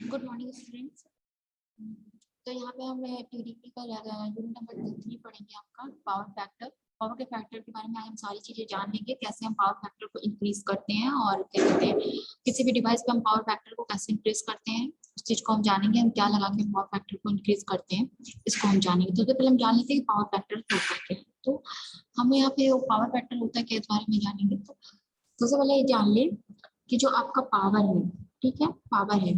Good morning students. तो यहाँ पे हम टीडीपी का यूनिट नंबर 3 पढ़ेंगे आपका पावर फैक्टर। पावर के फैक्टर के बारे में हम सारी चीजें जान लेंगे, कैसे हम पावर फैक्टर को इंक्रीज करते हैं और क्या कहते हैं किसी भी डिवाइस पे हम पावर फैक्टर को कैसे इंक्रीज करते हैं, उस चीज को हम जानेंगे। हम क्या लगा के पावर फैक्टर को इंक्रीज करते हैं इसको हम जानेंगे। तो सबसे पहले हम जान लेते हैं पावर फैक्टर होता क्या है। तो हमें यहाँ पे पावर फैक्टर होता है क्या इस बारे में जानेंगे। तो सबसे पहले ये जान ले कि जो आपका पावर है, ठीक है, पावर है,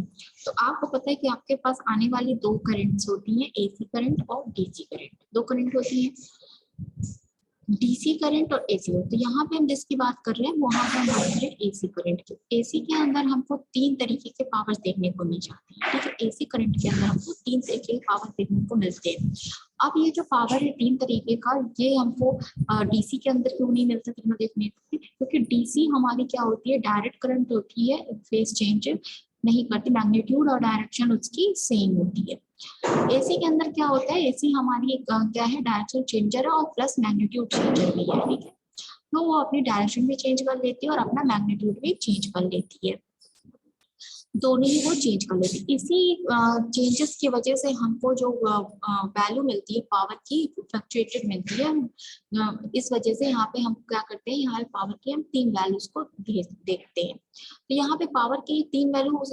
तो आपको पता है कि आपके पास आने वाली दो करंट्स होती हैं, एसी करंट और डीसी करंट। दो करंट होती हैं, डीसी करंट और एसी करंट। तो यहाँ पे हम जिसकी बात कर रहे हैं वहां पे हम बात करें एसी करंट की। एसी के अंदर हमको तीन तरीके के पावर देखने को मिल जाते हैं, ठीक है। एसी करंट के अंदर हमको तीन तरीके के पावर देखने को मिलते हैं। अब ये जो पावर है तीन तरीके का, ये हमको डीसी के अंदर क्यों नहीं मिलता देखने को, क्योंकि डीसी हमारी क्या होती है, डायरेक्ट करंट होती है, फेज चेंज नहीं करती, मैग्नीट्यूड और डायरेक्शन उसकी सेम होती है। एसी के अंदर क्या होता है, एसी हमारी एक क्या है, डायरेक्शन चेंजर है और प्लस मैग्नीट्यूड चेंजर भी है, ठीक है। तो वो अपनी डायरेक्शन भी चेंज कर लेती है और अपना मैग्नीट्यूड भी चेंज कर लेती है, दोनों ही वो चेंज कर लेती है। इसी चेंजेस की वजह से हमको जो वैल्यू मिलती है पावर की, फ्लक्चुएटेड मिलती है। इस वजह से यहाँ पे हम क्या करते हैं, यहाँ पावर की हम तीन वैल्यूज को देखते हैं। तो यहाँ पे पावर की तीन वैल्यू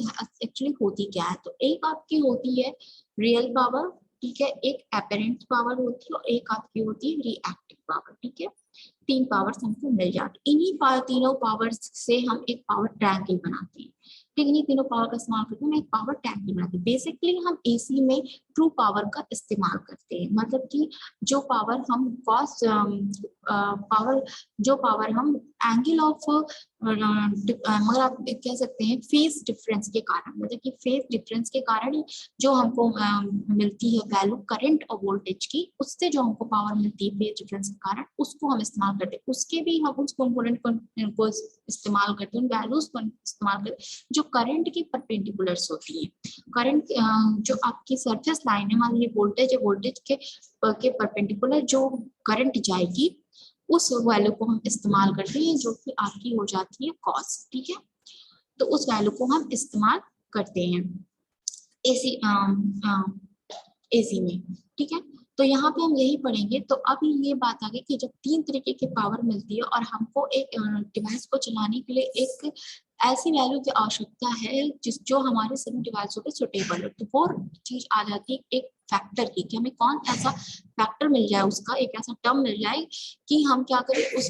एक्चुअली होती क्या है, तो एक आपकी होती है रियल पावर, ठीक है, एक अपरेंट पावर होती है और एक आपकी होती है रिएक्टिव पावर, ठीक है। तीन पावर्स हमको मिल जाती, इन्हीं तीनों पावर्स से हम एक पावर ट्रायंगल बनाते हैं, ठीक है। तीनों पावर का इस्तेमाल करके हम एक पावर ट्रायंगल बनाते हैं। बेसिकली हम एसी में ट्रू पावर का इस्तेमाल करते हैं, मतलब कि जो पावर हम कॉस पावर, जो पावर हम एंगल ऑफ मतलब आप कह सकते हैं फेज डिफरेंस के कारण, मतलब कि फेज डिफरेंस के कारण जो हमको मिलती है वैल्यू करंट और वोल्टेज की, उससे जो हमको पावर मिलती है फेज डिफरेंस के कारण, उसको हम इस्तेमाल करते हैं। उसके भी हम उस कंपोनेंट को इस्तेमाल करते हैं, उन वैल्यूज को इस्तेमाल करते हैं जो करंट की परपेंडिकुलर्स होती है। करंट जो आपकी सरफेस लाइन है, मान लीजिए वोल्टेज है, वोल्टेज के परपेंडिकुलर जो करंट जाएगी उस वैल्यू को हम इस्तेमाल करते हैं, जो कि आपकी हो जाती है कॉस, ठीक है। तो उस वैल्यू को हम इस्तेमाल करते हैं एसी एसी में, ठीक है। तो यहाँ पे हम यही पढ़ेंगे। तो अब ये बात आ गई कि जब तीन तरीके की पावर मिलती है और हमको एक डिवाइस को चलाने के लिए एक ऐसी वैल्यू की आवश्यकता है जो हमारे सभी डिवाइसों पे सुटेबल हो, तो वो चीज आ जाती है एक फैक्टर की, कि हमें कौन ऐसा फैक्टर मिल जाए, उसका एक ऐसा टर्म मिल जाए कि हम क्या करें, उस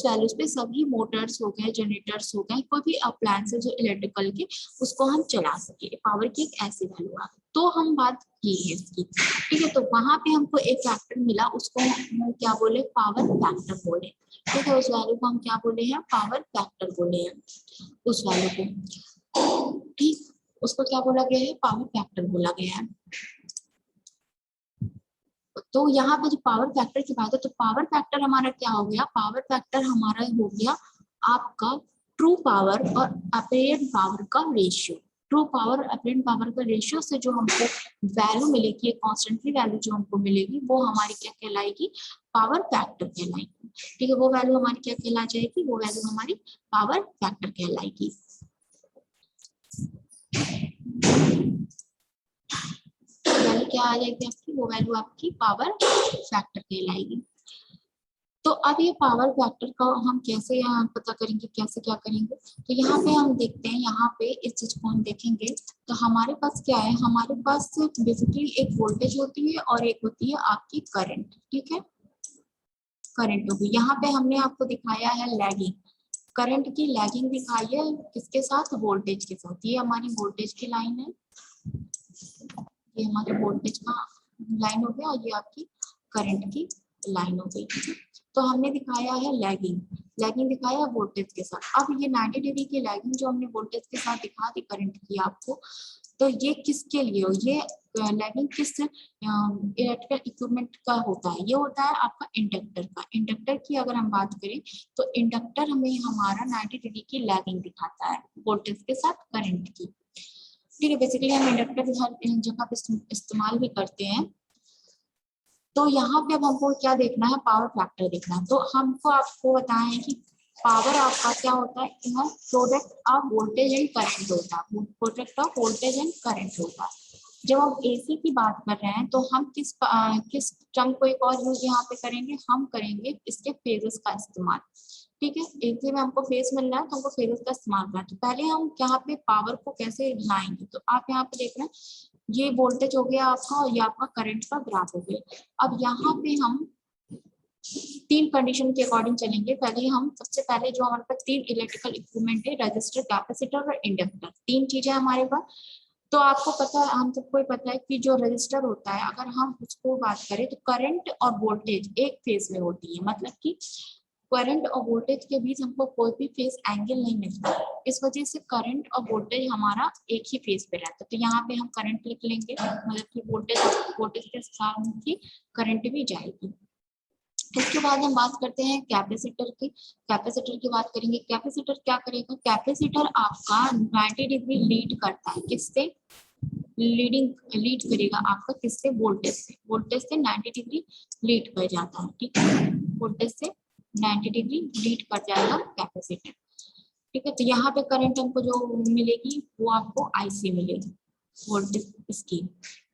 वैल्यूज पे सभी मोटर्स हो गए, जनरेटर्स हो गए, कोई भी अप्लायंसेस जो इलेक्ट्रिकल के, उसको हम चला सके। पावर की एक ऐसी वैल्यू आ, तो हम बात की है इसकी, ठीक है। तो वहां पे हमको एक फैक्टर मिला, उसको हम क्या बोले, पावर फैक्टर बोले, ठीक है। उस वैल्यू को हम क्या बोले हैं, पावर फैक्टर बोले हैं उस वैल्यू को, ठीक। उसको क्या बोला गया है, पावर फैक्टर बोला गया है। तो यहाँ पे जो पावर फैक्टर की बात है, तो पावर फैक्टर हमारा क्या हो गया, पावर फैक्टर हमारा हो गया आपका ट्रू पावर और अपरेंट पावर का ratio. True power apparent power का रेशियो से जो हमको वैल्यू मिलेगी, एक कॉन्स्टेंटली वैल्यू जो हमको मिलेगी, वो हमारी क्या कहलाएगी, पावर फैक्टर कहलाएगी, ठीक है। वो वैल्यू हमारी क्या कहला जाएगी, वो वैल्यू हमारी पावर फैक्टर कहलाएगी। वैल्यू क्या आ जाएगी आपकी, वो वैल्यू आपकी पावर फैक्टर कहलाएगी। तो अब ये पावर फैक्टर का हम कैसे पता करेंगे, कैसे क्या करेंगे। तो यहाँ पे हम देखते हैं, यहाँ पे इस चीज को हम देखेंगे तो हमारे पास क्या है, हमारे पास बेसिकली एक वोल्टेज होती है और एक होती है आपकी करंट, ठीक है। करंट होगी, यहाँ पे हमने आपको दिखाया है लैगिंग, करंट की लैगिंग दिखाई है किसके साथ, वोल्टेज के साथ। ये हमारी वोल्टेज की लाइन है, ये हमारी वोल्टेज का लाइन हो गया और ये आपकी करंट की लाइन हो गई, ठीक है। तो हमने दिखाया है लैगिंग, लैगिंग दिखाया वोल्टेज के साथ। अब ये 90 डिग्री की लैगिंग जो हमने वोल्टेज के साथ दिखा दी करंट की आपको, तो ये किसके लिए हो, ये लैगिंग किस इलेक्ट्रिकल इक्विपमेंट का होता है, ये होता है आपका इंडक्टर का। इंडक्टर की अगर हम बात करें तो इंडक्टर हमें हमारा 90 डिग्री की लैगिंग दिखाता है वोल्टेज के साथ करंट की, ठीक है। बेसिकली हम इंडक्टर हर जगह पे इस्तेमाल भी करते हैं। तो यहाँ पे अब हमको क्या देखना है, पावर फैक्टर देखना है। तो हमको आपको बताएं कि पावर आपका क्या होता है, यह product of voltage and current होता है, product of voltage and current होता है। जब हम एसी की बात कर रहे हैं तो हम किस टर्म को एक और यूज यहाँ पे करेंगे, हम करेंगे इसके फेजेस का इस्तेमाल। ठीक है, एसी में हमको फेज मिल रहा है तो हमको फेजेस का इस्तेमाल करना है। तो पहले हम यहाँ पे पावर को कैसे लाएंगे, तो आप यहाँ पे देख रहे हैं ये वोल्टेज हो गया आपका और ये आपका करंट का ग्राफ हो गया। अब यहाँ पे हम तीन कंडीशन के अकॉर्डिंग चलेंगे। पहले हम सबसे पहले जो हमारे पास तीन इलेक्ट्रिकल इक्विपमेंट है, रजिस्टर, कैपेसिटर और इंडक्टर, तीन चीजें हमारे पास। तो आपको पता है, हम सबको ही पता है कि जो रजिस्टर होता है, अगर हम उसको बात करें तो करंट और वोल्टेज एक फेज में होती है, मतलब कि करंट और वोल्टेज के बीच हमको कोई भी फेज एंगल नहीं मिलता, इस वजह से करंट और वोल्टेज हमारा एक ही फेज पे रहता है। तो यहाँ पे हम करंट लिख लेंगे, मतलब कि वोल्टेज के साथ ही करंट भी जाएगी। इसके बाद हम बात करते हैं कैपेसिटर की। कैपेसिटर की बात करेंगे, कैपेसिटर क्या करेगा, कैपेसिटर आपका 90 डिग्री लीड करता है, किससे लीड करेगा आपका, किससे, वोल्टेज से 90 डिग्री लीड कर जाता है। ठीक है, वोल्टेज से 90 डिग्री लीड कर जाएगा कैपेसिटर। ठीक है, तो यहाँ पे करंट हमको जो मिलेगी वो आपको आईसी मिलेगी, वोल्टेज इसकी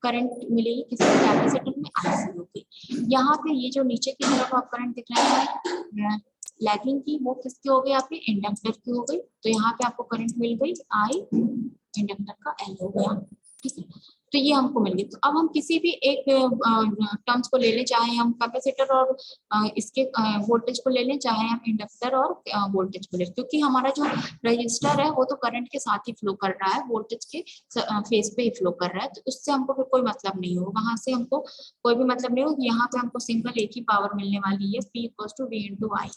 करंट मिलेगी किसी कैपेसिटर में, आईसी होगी। यहाँ पे ये जो नीचे की तरफ आप करंट दिख रहा है लैगिंग की, वो किसकी हो गई, आपके इंडक्टर की हो गई। तो यहाँ पे आपको करंट मिल गई आई, इंडक्टर का एल हो गया। ठीक है, तो ये हमको मिल गई। तो अब हम किसी भी एक टर्म्स को ले लें, चाहे हम कैपेसिटर और इसके वोल्टेज को ले लें, चाहे हम इंडक्टर और वोल्टेज को ले लें, क्योंकि हमारा जो रजिस्टर है वो तो करंट के साथ ही फ्लो कर रहा है, वोल्टेज के फेज पे ही फ्लो कर रहा है, तो उससे हमको फिर कोई मतलब नहीं हो, वहां से हमको कोई भी मतलब नहीं हो। यहाँ पे हमको सिंगल एक ही पावर मिलने वाली है, P equals to V into I,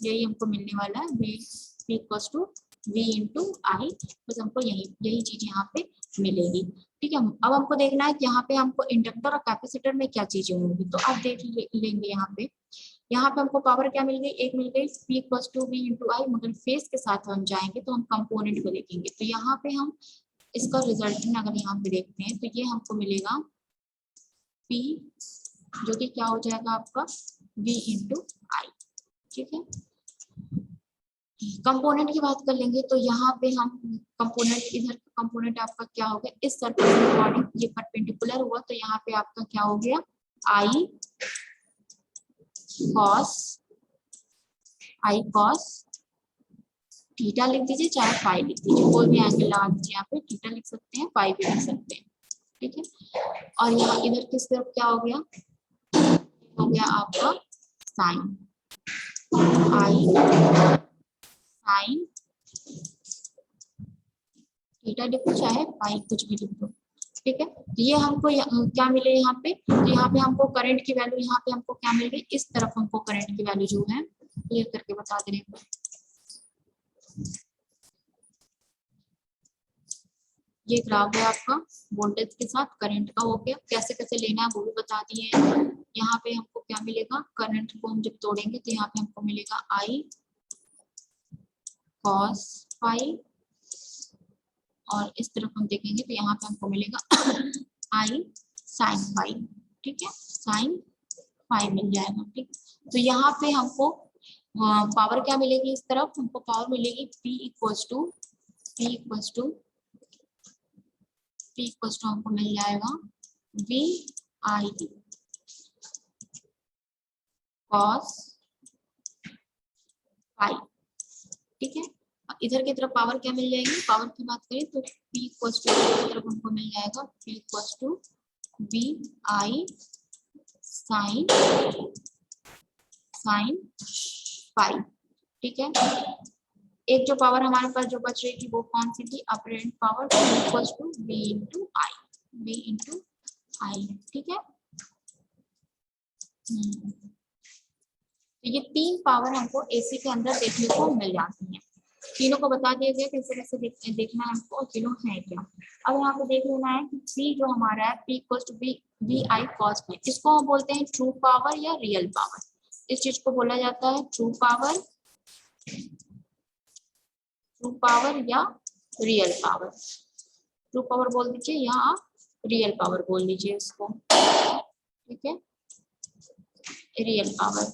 यही हमको मिलने वाला है, P equals to V into I, बस हमको यही चीज यहाँ पे मिलेगी। ठीक है, अब हमको देखना है कि यहाँ पे हमको इंडक्टर और कैपेसिटर में क्या चीजें होंगी, तो आप देख लेंगे यहाँ पे हमको पावर क्या मिल गई, एक मिल गई P equals to V into I, मगर फेज के साथ हम जाएंगे तो हम कंपोनेंट को देखेंगे। तो यहाँ पे हम इसका रिजल्टेंट अगर यहाँ पे देखते हैं तो ये हमको मिलेगा P, जो कि क्या हो जाएगा आपका V इंटू आई। ठीक है, कंपोनेंट की बात कर लेंगे तो यहाँ पे हम कंपोनेंट, इधर कंपोनेंट आपका क्या हो गया, इस सर्कल के अकॉर्डिंग ये परपेंडिकुलर हुआ, तो यहाँ पे आपका क्या हो गया, आई कॉस थीटा लिख दीजिए, चाहे फाई लिख दीजिए, कोई भी एंगल लगा दीजिए, यहाँ पे थीटा लिख सकते हैं, फाई भी लिख सकते हैं। ठीक है, और यहाँ इधर किस तरफ क्या हो गया आपका साइन, आई साइन थीटा लिखो, चाहे पाई कुछ भी लिख दो। ठीक है, ये हमको क्या मिले यहाँ पे, तो यहाँ पे हमको करंट की वैल्यू, यहाँ पे हमको क्या मिल गई, इस तरफ हमको करंट की वैल्यू जो है क्लियर करके बता दे रहे हैं। ये ग्राफ है आपका वोल्टेज के साथ करंट का हो गया, कैसे कैसे लेना है वो भी बता दिए हैं। यहाँ पे हमको क्या मिलेगा, करंट को हम जब तोड़ेंगे तो यहाँ पे हमको मिलेगा आई कॉस फाई, और इस तरफ हम देखेंगे तो यहाँ पे हमको मिलेगा आई साइन फाई। ठीक है, साइन फाई मिल जाएगा। ठीक, तो यहाँ पे हमको पावर क्या मिलेगी, इस तरफ हमको पावर मिलेगी P इक्वल्स टू हमको मिल जाएगा V आई कॉस फाई। ठीक है, इधर की तरफ पावर क्या मिल जाएगी, पावर की बात करें तो P इक्वल्स टू की तरफ हमको मिल जाएगा P equals to V I sine phi. ठीक है, एक जो पावर हमारे पास जो बच रही थी वो कौन सी थी, apparent power, equals to V into I. ठीक है, तो ये तीन पावर हमको एसी के अंदर देखने को मिल जाती हैं। तीनों को बता दिया गया कैसे कैसे देखना है हमको, और तीनों है क्या। अब यहाँ पे देख लेना है कि P जो हमारा है P equals to V I cos phi, इसको हम बोलते हैं ट्रू पावर या रियल पावर। इस चीज को बोला जाता है ट्रू पावर या रियल पावर। ट्रू पावर बोल दीजिए या आप रियल पावर बोल लीजिए इसको। ठीक है, रियल पावर।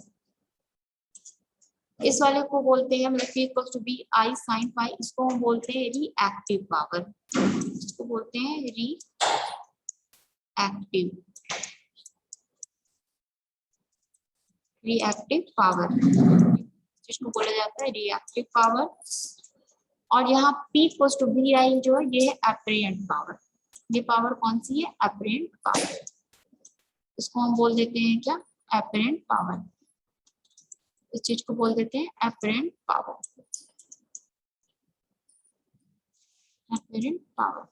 इस वाले को बोलते हैं मतलब P equals to B I sine phi, इसको हम बोलते हैं रिएक्टिव पावर, इसको बोलते हैं रिएक्टिव पावर, जिसको बोला जाता है रिएक्टिव पावर। और यहाँ P equals to B I जो है ये है एपरेंट पावर, ये पावर कौन सी है, एपरेंट पावर, इसको हम बोल देते हैं क्या, एपरेंट पावर, इस चीज को बोल देते हैं एपरेंट पावर, एपरेंट पावर।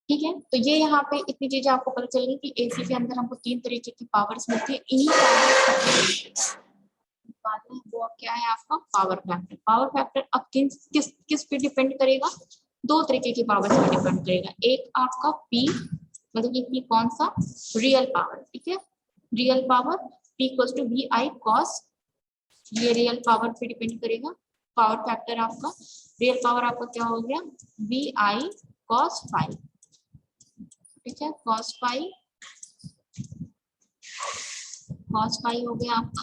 ठीक है, तो ये यहाँ पे इतनी चीजें आपको पता चल गई कि एसी के अंदर हमको 3 तरीके की पावर्स मिलती है, इन्हीं पावर्स वो क्या है आपका पावर फैक्टर। पावर फैक्टर अब किस पे डिपेंड करेगा, 2 तरीके की पावर्स पे डिपेंड करेगा, एक आपका P मतलब ये कौन सा, रियल पावर, ठीक है, real power P equals to V I cos, ये रियल पावर पे डिपेंड करेगा। पावर फैक्टर आपका रियल पावर आपका क्या हो गया, वी आई कॉस फाइव, ठीक है, कॉस फाइव हो गया आपका।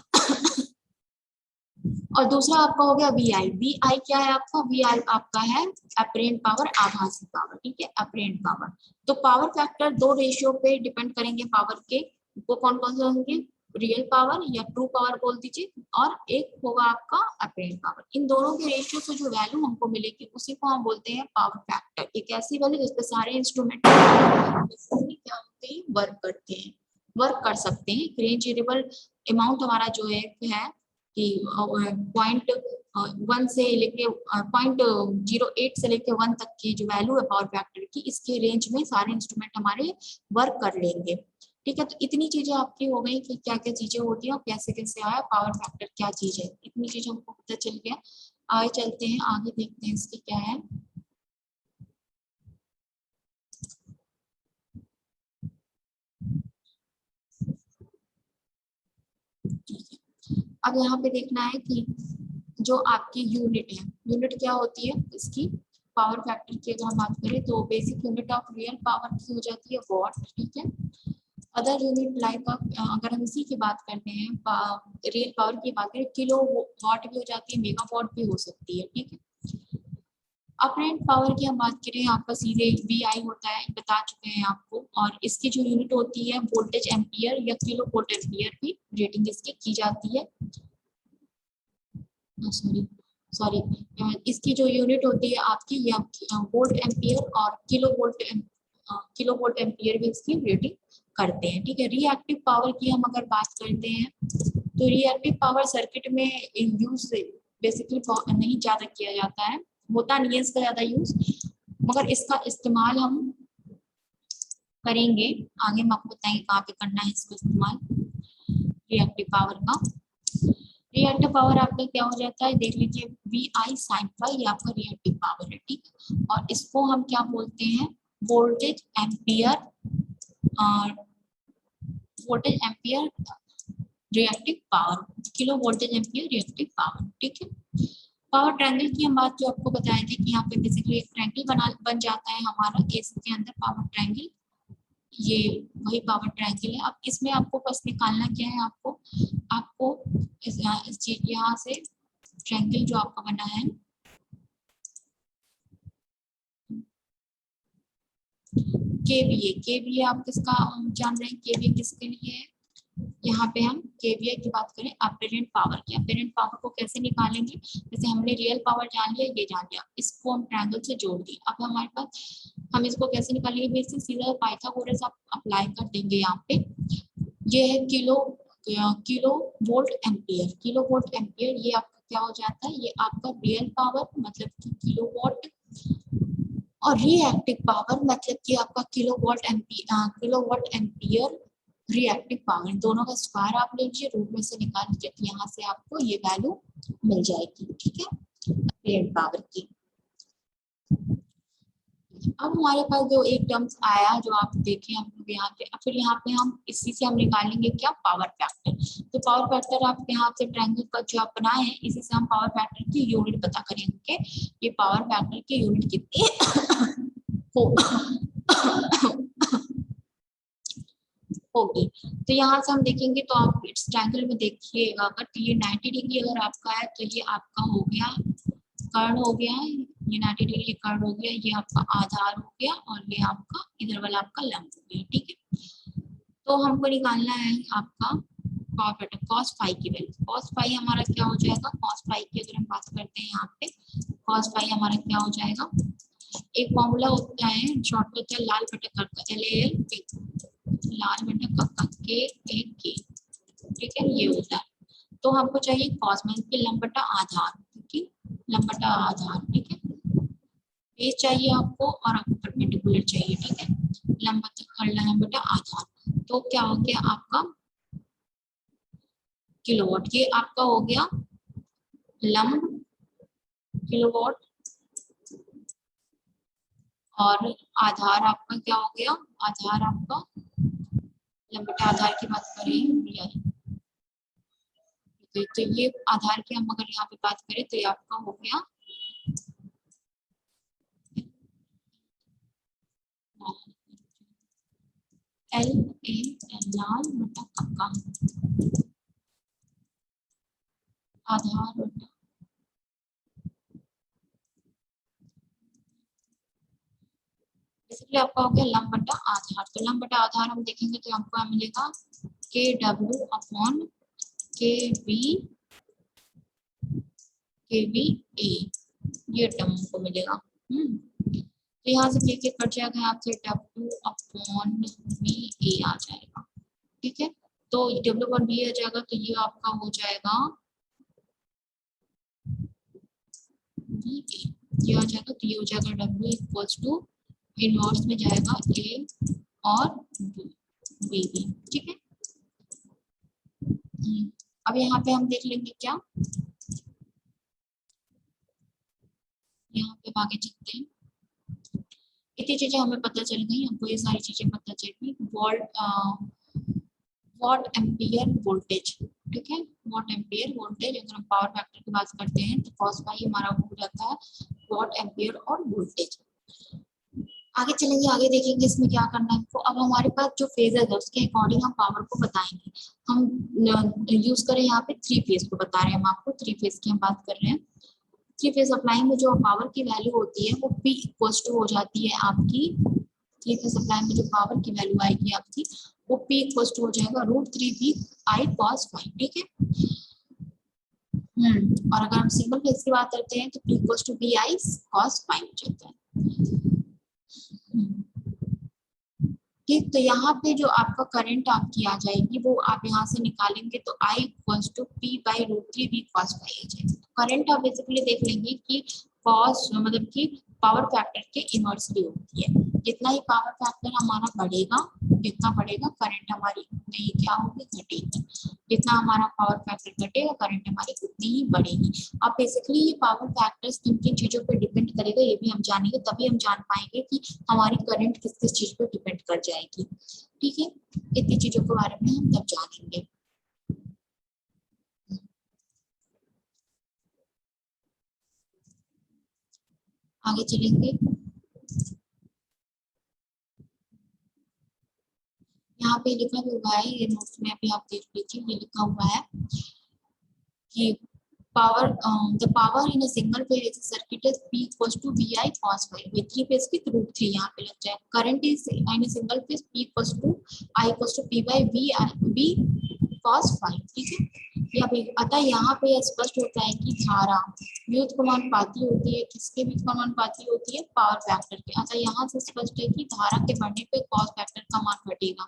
और दूसरा आपका हो गया वी आई क्या है आपका, वी आई आपका है अपरेंट पावर, आभासी पावर, ठीक है, अपरेंट पावर। तो पावर फैक्टर 2 रेशियो पे डिपेंड करेंगे पावर के, वो कौन कौन से होंगे, रियल पावर या ट्रू पावर बोल दीजिए, और एक होगा आपका अपरेंट पावर। इन दोनों के रेशियो से जो वैल्यू हमको मिलेगी उसी को हम बोलते हैं पावर फैक्टर। एक ऐसी वैल्यू जिसपे सारे इंस्ट्रूमेंट क्या होते हैं, वर्क करते हैं, वर्क कर सकते हैं। रेंजेबल अमाउंट हमारा जो है कि 0.1 से लेके 0.08 से लेके 1 तक की जो वैल्यू है पावर फैक्टर की, इसके रेंज में सारे इंस्ट्रूमेंट हमारे वर्क कर लेंगे। ठीक है, तो इतनी चीजें आपकी हो गई कि क्या क्या चीजें होती है और कैसे कैसे आया पावर फैक्टर, क्या चीज है, इतनी चीजें हमको पता चल गया। आगे चलते हैं, आगे देखते हैं इसके क्या है। अब यहाँ पे देखना है कि जो आपकी यूनिट है, यूनिट क्या होती है इसकी, पावर फैक्टर की अगर हम बात करें तो basic unit of real power की हो जाती है वॉट, ठीक है। अदर यूनिट लाइक अगर हम इसी की बात करते हैं, रियल पावर की बात करें, किलो वॉट भी हो जाती है, मेगा वॉट भी हो सकती है, ठीक है। अपरेंट पावर की हम बात करें, आपका सीधे वी आई होता है, बता चुके हैं आपको, और इसकी जो यूनिट होती है वोल्टेज एम्पियर या किलो वोल्ट एम्पियर भी रेटिंग इसकी की जाती है। सॉरी इसकी जो यूनिट होती है आपकी या वोल्ट एम्पियर और किलो वोल्ट एम्पियर भी इसकी रेटिंग करते हैं, ठीक है। रिएक्टिव पावर की हम अगर बात करते हैं तो रिएक्टिव पावर सर्किट में यूज बेसिकली नहीं ज्यादा किया जाता है, होता नहीं है इसका ज्यादा यूज, मगर इसका इस्तेमाल हम करेंगे आगे, हम आपको बताएंगे कहाँ पे करना है इसका इस्तेमाल रिएक्टिव पावर का। रिएक्टिव पावर आपका क्या हो जाता है, देख लीजिए वी आई साइन फाई, ये आपका रिएक्टिव पावर है, ठीक, और इसको हम क्या बोलते हैं, वोल्टेज एम्पियर, और voltage ampere reactive power, kilo voltage ampere reactive power, ठीक है। पावर ट्रायंगल की हम बात जो आपको बताए थे कि यहाँ पे बेसिकली एक ट्रायंगल बन जाता है हमारा एसी के अंदर, पावर ट्रायंगल, ये वही पावर ट्रायंगल है। अब इसमें आपको बस निकालना क्या है, आपको इस चीज यहाँ से ट्रायंगल जो आपका बना है, केवीए आप किसका जान रहे हैं, केवीए किसके लिए है, यहाँ पे हम केवीए की बात करें अपरेंट पावर की। अपरेंट पावर को कैसे निकालेंगे, जैसे हमने रियल पावर जान लिया, ये जान लिया, इसको हम ट्रायंगल से जोड़ दिए, अब हमारे पास हम इसको कैसे निकालेंगे, बेसिक सीधा पाइथागोरस आप अप्लाई कर देंगे यहाँ पे। ये है kilo volt ampere, kilo volt ampere, ये आपका क्या हो जाता है, ये आपका रियल पावर मतलब कि किलो वॉट, और रिएक्टिव पावर मतलब कि आपका kilo watt ampere reactive power, दोनों का स्क्वायर आप लीजिए, रूट में से निकाल लीजिए, तो यहाँ से आपको ये वैल्यू मिल जाएगी, ठीक है, अपरेंट पावर की। अब हमारे पास जो एक टर्म्स आया जो आप देखें हम लोग यहाँ पे, फिर यहाँ पे हम इसी से हम निकालेंगे क्या, पावर फैक्टर। तो पावर फैक्टर आप यहाँ से ट्रायंगल का जो आप बनाए हैं, इसी से हम पावर फैक्टर की यूनिट पता करेंगे, ये पावर फैक्टर की यूनिट कितनी हो होगी। तो यहाँ से हम देखेंगे तो आप इस ट्रायंगल में देखिएगा, अगर तो ये 90 डिग्री अगर आपका है तो ये आपका हो गया कर्ण हो गया है, ये 90 डिग्री कर्ण हो गया, ये आपका आधार हो गया और ये आपका इधर वाला आपका लंब हो गया। ठीक है, तो हमको निकालना है आपका पावर फैक्टर कॉस फाई की वैल्यू। कॉस फाई हमारा क्या हो जाएगा, कॉस फाई की अगर हम बात करते हैं यहाँ पे, कॉस फाई हमारा क्या हो जाएगा, एक फॉर्मूला होता है शॉर्ट होता है लाल बटा का LAL, लाल बटा का के एक के, ठीक है, ये होता है। तो हमको चाहिए कॉस में इसके लंब बटा आधार, ठीक है, लंब बटा आधार, ठीक है, बेस चाहिए आपको और आपको परपेंडिकुलर चाहिए, ठीक है, लंब बटा आधार। तो क्या हो गया आपका किलोवाट, ये आपका हो गया लंब किलोवाट, और आधार आपका क्या हो गया, आधार आपका लंब बटा आधार की बात करें, तो ये आधार की हम अगर यहाँ पे बात करें तो ये आपका हो गया LAL, लाल बटा कक्का, आधार बटा, इसलिए आपका हो गया लंब बटा आधार। तो लंब बटा आधार हम देखेंगे तो आपको मिलेगा KW अपॉन KVA, ये टर्म हमको मिलेगा। तो यहाँ से के कट जाएगा, यहाँ से W अपॉन VA आ जाएगा, ठीक है। तो W अपॉन VA आ जाएगा तो ये आपका हो जाएगा VA, ये आ जाएगा, तो ये हो जाएगा W इक्वल्स टू इनवर्स में जाएगा A और B, ठीक है। अब यहाँ पे हम देख लेंगे क्या, यहाँ पे आगे चलते हैं, इतनी चीजें हमें पता चल गई, हमको ये सारी चीजें पता चल गई। वॉट एम्पियर वोल्टेज, ठीक है, वॉट एम्पियर वोल्टेज, अगर हम पावर फैक्टर की बात करते हैं तो कॉस फाई हमारा हो जाता है वॉट एम्पियर और वोल्टेज। आगे चलेंगे, आगे देखेंगे इसमें क्या करना है। तो अब हमारे पास जो फेजर है उसके अकॉर्डिंग हम पावर को बताएंगे। हम यूज करें यहाँ पे थ्री फेज को बता रहे हैं, हम आपको थ्री फेज की हम बात कर रहे हैं। थ्री फेज सप्लाई में जो पावर की वैल्यू होती है वो P इक्वल्स टू हो जाती है आपकी, थ्री फेज सप्लाई में जो पावर की वैल्यू आएगी आपकी वो P इक्वल्स टू हो जाएगा √3 VI cos फाई, ठीक है। और अगर हम सिंगल फेज की बात करते हैं तो P equals to VI cos phi हो जाता है। ठीक, तो यहाँ पे जो आपका करंट आपकी आ जाएगी वो आप यहाँ से निकालेंगे तो I equals to P/√3 V cos phi आ जाएगा। करंट आप बेसिकली देख लेंगे कि कॉस मतलब कि पावर फैक्टर के इनवर्सली होती है। जितना ही पावर फैक्टर हमारा बढ़ेगा, जितना बढ़ेगा करंट हमारी उतनी ही क्या होगी, घटेगी। जितना हमारा पावर फैक्टर घटेगा करंट हमारी उतनी ही बढ़ेगी। अब बेसिकली ये पावर फैक्टर्स किन किन चीजों पर डिपेंड करेगा ये भी हम जानेंगे, तभी हम जान पाएंगे कि हमारी करंट किस किस चीज पर डिपेंड कर जाएगी, ठीक है। इतनी चीजों के बारे में हम तब जानेंगे। आगे चलेंगे, यहाँ पे लिखा भी हुआ है, ये नोट्स में अभी आप देख लीजिए, ये लिखा हुआ है कि power the power in a single phase circuit is P equals to VI cos phi, with three phase की √3 यहाँ पे लग जाए। current is in a single phase P equals to I equals to P by V cos phi, ठीक है। या अतः यहाँ पे यह स्पष्ट होता है कि धारा व्युत्क्रमानुपाती होती है, किसके व्युत्क्रमानुपाती होती है, पावर फैक्टर के। अतः यहाँ से स्पष्ट है कि धारा के बढ़ने पे कॉस फैक्टर का मान घटेगा,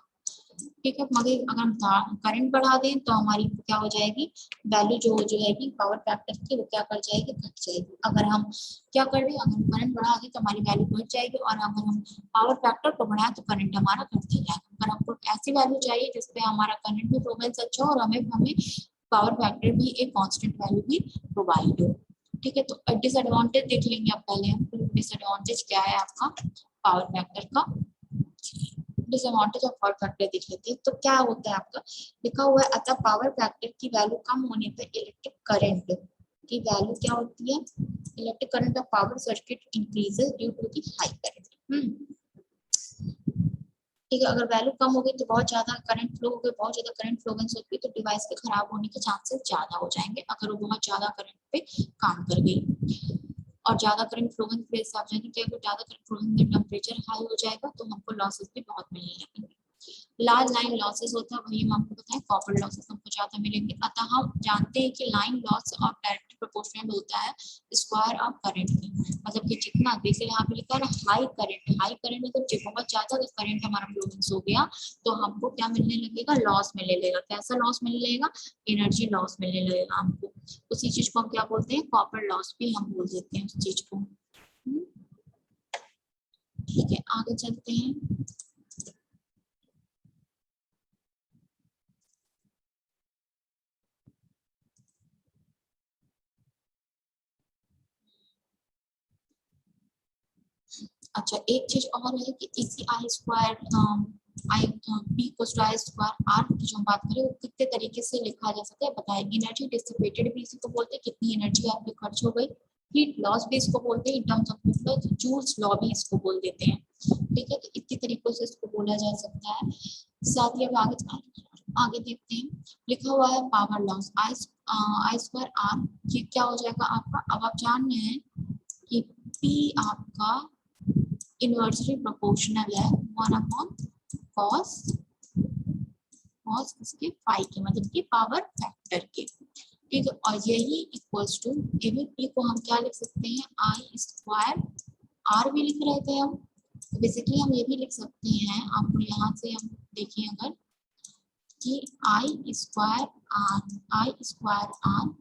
ठीक है। मगर अगर हम करंट बढ़ा दें तो हमारी क्या हो जाएगी, वैल्यू जो हो जाएगी पावर फैक्टर की वो क्या कर जाएगी, घट जाएगी। अगर हम क्या कर रहे हैं, अगर हम करंट बढ़ा दें तो हमारी वैल्यू बढ़ जाएगी, और अगर हम पावर फैक्टर को बढ़ाएं तो करंट हमारा घटते जाएगा। अगर हमको ऐसी वैल्यू चाहिए जिसपे हमारा करंट भी प्रोवेंस अच्छा हो और हमें हमें पावर फैक्टर भी एक कांस्टेंट वैल्यू भी प्रोवाइड हो, ठीक है। तो डिसएडवांटेज देख लेंगे अब पहले हम, डिसएडवांटेज क्या है आपका पावर फैक्टर का, डिसएडवांटेज ऑफ पावर फैक्टर देख लेते हैं। तो क्या होता है आपका, लिखा हुआ है अतः पावर फैक्टर की वैल्यू कम होने पर इलेक्ट्रिक करंट की वैल्यू क्या होती है, electric current of power circuit increases due to the high current. ठीक है, अगर वैल्यू कम होगी तो बहुत ज्यादा करंट फ्लो होगी, बहुत ज्यादा करंट फ्लोवेंस होगी तो डिवाइस के खराब होने के चांसेस ज्यादा हो जाएंगे अगर वो बहुत ज्यादा करंट पे काम कर गई। और ज्यादा करंट फ्लोवेंस पे आप जानेंगे कि अगर ज्यादा करंट फ्लोवेंस में टेम्परेचर हाई हो जाएगा तो हमको लॉसेस भी बहुत मिलने लगेंगे। लार्ज लाइन लॉसेस होता है वही हम आपको बताएं, कॉपर लॉसेस हमको ज्यादा मिलेंगे। अतः हम जानते हैं कि लाइन लॉस और डायरेक्टली प्रोपोर्शनल होता है स्क्वायर ऑफ करंट में, मतलब कि जितना जैसे यहाँ पे लिखा है हाई करंट, हाई करंट मतलब बहुत ज्यादा अगर करंट हमारा फ्लोरेंस हो गया तो हमको क्या मिलने लगेगा, लॉस मिलने लगेगा। कैसा लॉस मिलने लगेगा, एनर्जी लॉस मिलने लगेगा हमको। उसी चीज को हम क्या बोलते हैं, कॉपर लॉस भी हम बोल देते हैं उस चीज को। ठीक है, आगे चलते हैं। अच्छा, एक चीज और है कि इसी आई स्क्वायर आई बी को आई स्क्वायर आर की जो हम बात करें वो कितने तरीके से लिखा जा सकता है बताएं। एनर्जी डिसिपेटेड भी इसी को बोलते हैं, कितनी एनर्जी आपकी खर्च हो गई। हीट लॉस भी इसको बोलते हैं, in terms of heat loss joules law भी इसको बोल देते हैं। ठीक है, तो इतनी तरीकों से इसको बोला जा सकता है। साथ ही अब आगे देखते हैं, लिखा हुआ है power loss I square R, ये क्या हो जाएगा आपका। अब आप जान रहे हैं कि पी आपका इनवर्सली प्रोपोर्शनल है 1 कॉस कॉस इसके फाई के, मतलब कि पावर फैक्टर के। ठीक है, और यही इक्वल्स टू पी को हम क्या लिख सकते हैं, आई स्क्वायर आर भी लिख रहे थे हम, बेसिकली हम ये भी लिख सकते हैं। आपको यहाँ से हम देखिए अगर कि आई स्क्वायर आर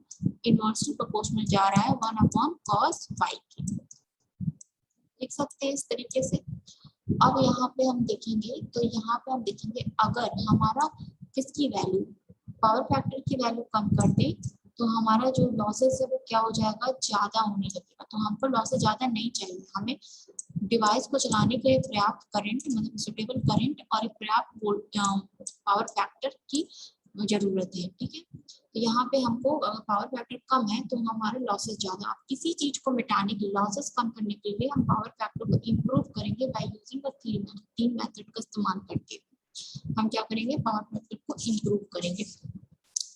इनवर्सली प्रोपोर्शनल जा रहा है 1 कॉस फाई के, लिख सकते हैं इस तरीके से। अब यहाँ पे हम देखेंगे तो यहाँ पे हम देखेंगे अगर हमारा किसकी वैल्यू, पावर फैक्टर की वैल्यू कम कर दे तो हमारा जो लॉसेस है वो क्या हो जाएगा, ज्यादा होने लगेगा। तो हमको लॉसेस ज्यादा नहीं चाहिए, हमें डिवाइस को चलाने के लिए पर्याप्त करंट मतलब सुटेबल करंट और पर्याप्त पावर फैक्टर की जरूरत है। ठीक है, तो यहाँ पे हमको पावर फैक्टर कम है तो हमारे लॉसेस ज्यादा। आप किसी चीज को मिटाने के लॉसेस कम करने के लिए हम पावर फैक्टर को इम्प्रूव करेंगे बाय यूजिंग तीन मेथड का इस्तेमाल करके। हम क्या करेंगे, पावर फैक्टर को इम्प्रूव करेंगे।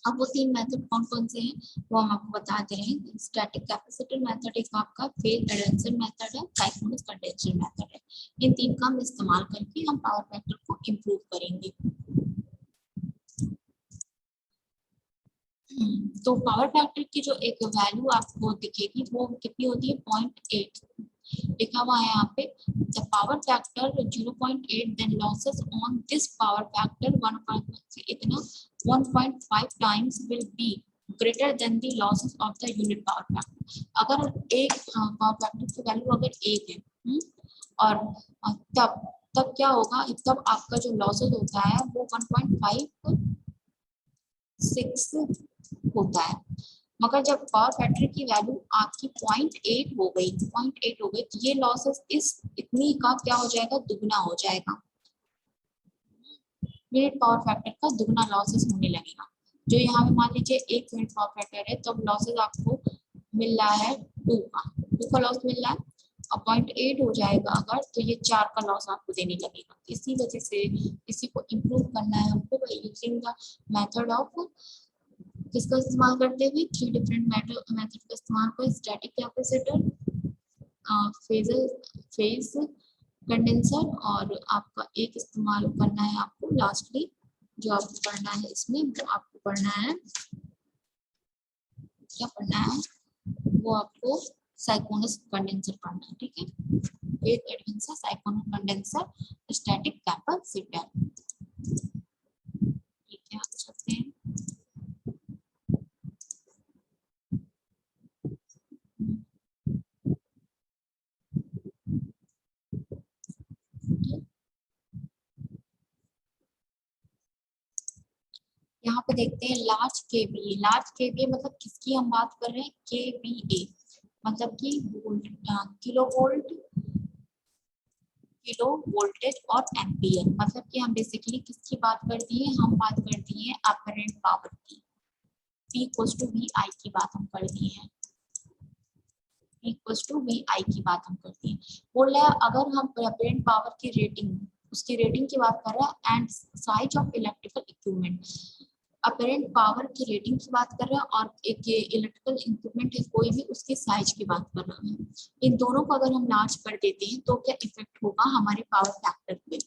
अब वो तीन मेथड कौन कौन से हैं वो हम आपको बता दे रहे हैं। स्टैटिक कैपेसिटर मेथड एक आपका, फेज एडेंसर मेथड है, साइक्लोनिक कंडेंसर मेथड है। इन तीन का हम इस्तेमाल करके हम पावर फैक्टर को इम्प्रूव करेंगे। तो पावर फैक्टर की जो एक वैल्यू आपको दिखेगी वो कितनी होती है, 0.8 लिखा हुआ है यहाँ पे। The power factor 0.8 then losses on this power factor 1.5 इतना 1.5 times will be greater than the losses of the unit power factor. अगर एक पावर फैक्टर की वैल्यू अगर 1 है और तब तब क्या होगा, तब आपका जो लॉसेस होता है वो 1.56 होता है। मगर जब पावर फैक्टर की वैल्यू आपकी 0.8 हो गई, 0.8 हो गई तो ये लॉसेस इस इतनी का क्या हो जाएगा, दुगना हो जाएगा। यूनिट पावर फैक्टर का दुगना लॉसेस होने लगेगा। जो यहाँ पे मान लीजिए 1 यूनिट पावर फैक्टर है तो अब लॉसेस आपको मिल रहा है 2 का लॉस मिल रहा है। अब 0.8 हो जाएगा अगर तो ये 4 का लॉस आपको देने लगेगा। इसी वजह से इसी को इम्प्रूव करना है हमको by using the method of, किसका इस्तेमाल करते हुए, 3 डिफरेंट मेथड का इस्तेमाल कर, स्टैटिक कैपेसिटर, फेज कंडेंसर और आपका एक इस्तेमाल करना है आपको लास्टली जो आपको पढ़ना है इसमें, वो आपको पढ़ना है, क्या पढ़ना है वो आपको साइक्लोनिक कंडेंसर पढ़ना है। ठीक है, एक advance cyclonic condenser static capacitor. ठीक है, आगे चलते हैं। यहाँ पे देखते हैं लार्ज केवीए। लार्ज केवीए मतलब किसकी हम बात कर रहे हैं, केवीए मतलब कि किलो वोल्टेज और एम्पियर, मतलब कि हम बेसिकली किसकी बात कर दिए, हम बात कर दिए अपरेंट पावर की। P इक्वल्स टू वी आई की बात हम कर दिए हैं, P इक्वल्स टू वी आई की बात हम करते हैं। बोल रहा है अगर हम अपरेंट पावर की रेटिंग उसकी रेटिंग की बात कर रहा है, and size of electrical equipment, apparent power की रेटिंग की बात कर रहा है, और एक इलेक्ट्रिकल इक्विपमेंट है कोई भी, उसके साइज की बात कर रहा है। इन दोनों को अगर हम लार्ज कर देते हैं तो क्या इफेक्ट होगा हमारे पावर फैक्टर पे।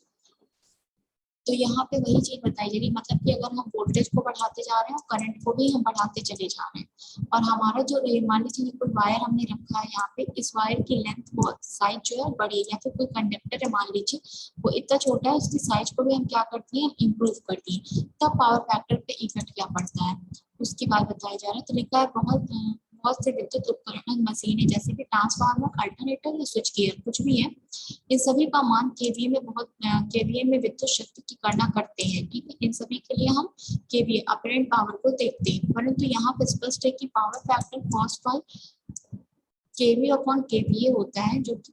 तो यहाँ पे वही चीज बताई जा रही, मतलब कि अगर हम वोल्टेज को बढ़ाते जा रहे हैं और करंट को भी हम बढ़ाते चले जा रहे हैं, और हमारा जो मान लीजिए कोई वायर हमने रखा है यहाँ पे, इस वायर की लेंथ बहुत साइज जो है बड़ी है, या फिर कोई कंडक्टर है मान लीजिए वो इतना छोटा है, उसकी साइज को भी हम क्या करते हैं इम्प्रूव करते हैं, तब पावर फैक्टर पे इफेक्ट क्या पड़ता है उसकी बात बताया जा रहा है। तो लिखा है बहुत से विद्युत उपकरण मशीनें जैसे कि ट्रांसफार्मर, अल्टरनेटर या स्विच गियर कुछ भी है, इन सभी का मान केवीए में केवीए में विद्युत शक्ति की गणना करते हैं। ठीक है, इन सभी के लिए हम केवीए अपरेंट पावर को देखते हैं, परंतु यहाँ पर स्पष्ट है कि power factor cos by KV upon KVA होता है, जो कि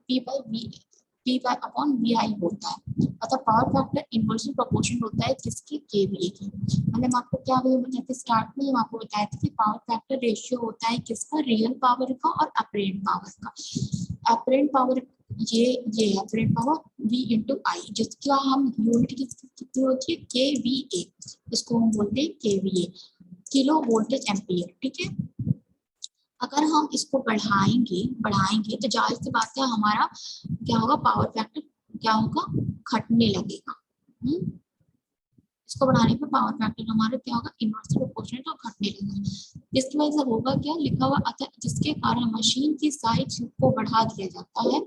पी बाय अपॉन वीआई होता है, अतः पावर फैक्टर इनवर्सली प्रोपोर्शनल होता है किसकी, केवीए की। मतलब आपको क्या बताया था स्टार्ट में, हम आपको बताया था कि पावर फैक्टर रेशियो होता है किसका, रियल पावर का और अपरेंट पावर का। अपरेंट पावर ये अपरेंट पावर V इंटू आई, जिसका हम यूनिट कितनी होती है, KVA, इसको हम बोलते हैं KVA, किलो वोल्टेज एम्पियर। ठीक है, अगर हम इसको बढ़ाएंगे तो जाहिर सी बात है हमारा क्या होगा, पावर फैक्टर क्या होगा, घटने लगेगा। इसको बढ़ाने पे पावर फैक्टर हमारा क्या होगा, इनवर्सली प्रोपोर्शनल तो घटने लगेगा। इसकी वजह से होगा क्या, लिखा हुआ अतः जिसके कारण मशीन की साइज को बढ़ा दिया जाता है,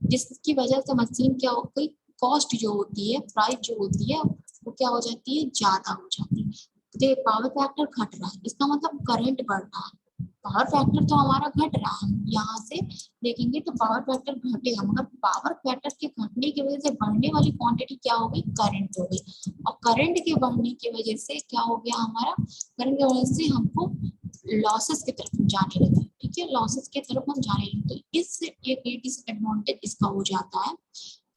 जिसकी वजह से मशीन क्या हो गई, कॉस्ट जो होती है, प्राइस जो होती है वो क्या हो जाती है, ज्यादा हो जाती है। तो पावर फैक्टर घट रहा है, इसका मतलब करंट बढ़ रहा है, पावर फैक्टर तो हमारा घट रहा है, यहाँ से देखेंगे तो पावर फैक्टर घटेगा, मगर पावर फैक्टर के घटने की वजह से बढ़ने वाली क्वांटिटी क्या हो गई, करंट हो गई, और करंट के बढ़ने की वजह से क्या हो गया हमारा, करंट की वजह से हमको लॉसेस की तरफ जाने लगे। ठीक है, लॉसेस की तरफ हम जाने लगे, तो इस एक डिसएडवांटेज इसका हो जाता है,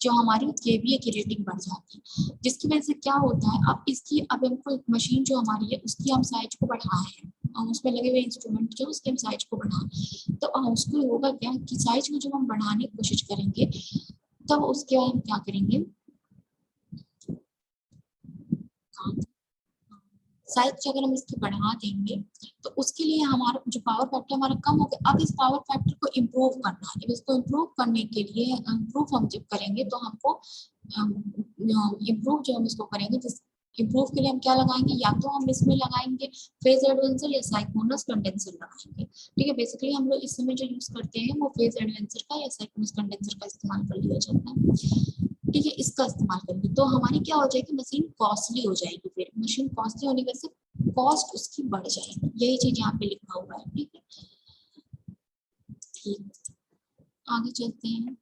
जो हमारी केवीए की रेटिंग बढ़ जाती है, जिसकी वजह से क्या होता है, अब इसकी अब हमको मशीन जो हमारी है उसकी हम साइज को बढ़ाए हैं, और उसमें लगे हुए इंस्ट्रूमेंट जो उसके हम साइज को बढ़ाएं, तो उसको होगा क्या कि साइज को जब हम बढ़ाने की कोशिश करेंगे तब उसके बाद हम क्या करेंगे, साइज अगर हम इसकी बढ़ा देंगे तो उसके लिए हमारा जो पावर फैक्टर हमारा कम हो गया, अब इस पावर फैक्टर को इम्प्रूव करना है, इसको इम्प्रूव करने के लिए इम्प्रूव हम जब करेंगे तो हमको इम्प्रूव जो हम इसको करेंगे, जिस इम्प्रूव के लिए हम क्या लगाएंगे, या तो हम इसमें लगाएंगे फेज एडवेंसर या साइक्लोनस कंडेंसर लगाएंगे। ठीक है, बेसिकली हम लोग इस समय जो यूज करते हैं वो फेज एडवेंसर का या साइक्लोनस कंडेंसर का इस्तेमाल कर लिया जाता है। ठीक है, इसका इस्तेमाल करेंगे तो हमारी क्या हो जाएगी, मशीन कॉस्टली हो जाएगी, फिर मशीन कॉस्टली होने की वजह से कॉस्ट उसकी बढ़ जाएगी, यही चीज यहाँ पे लिखा हुआ है। ठीक है, ठीक, आगे चलते हैं।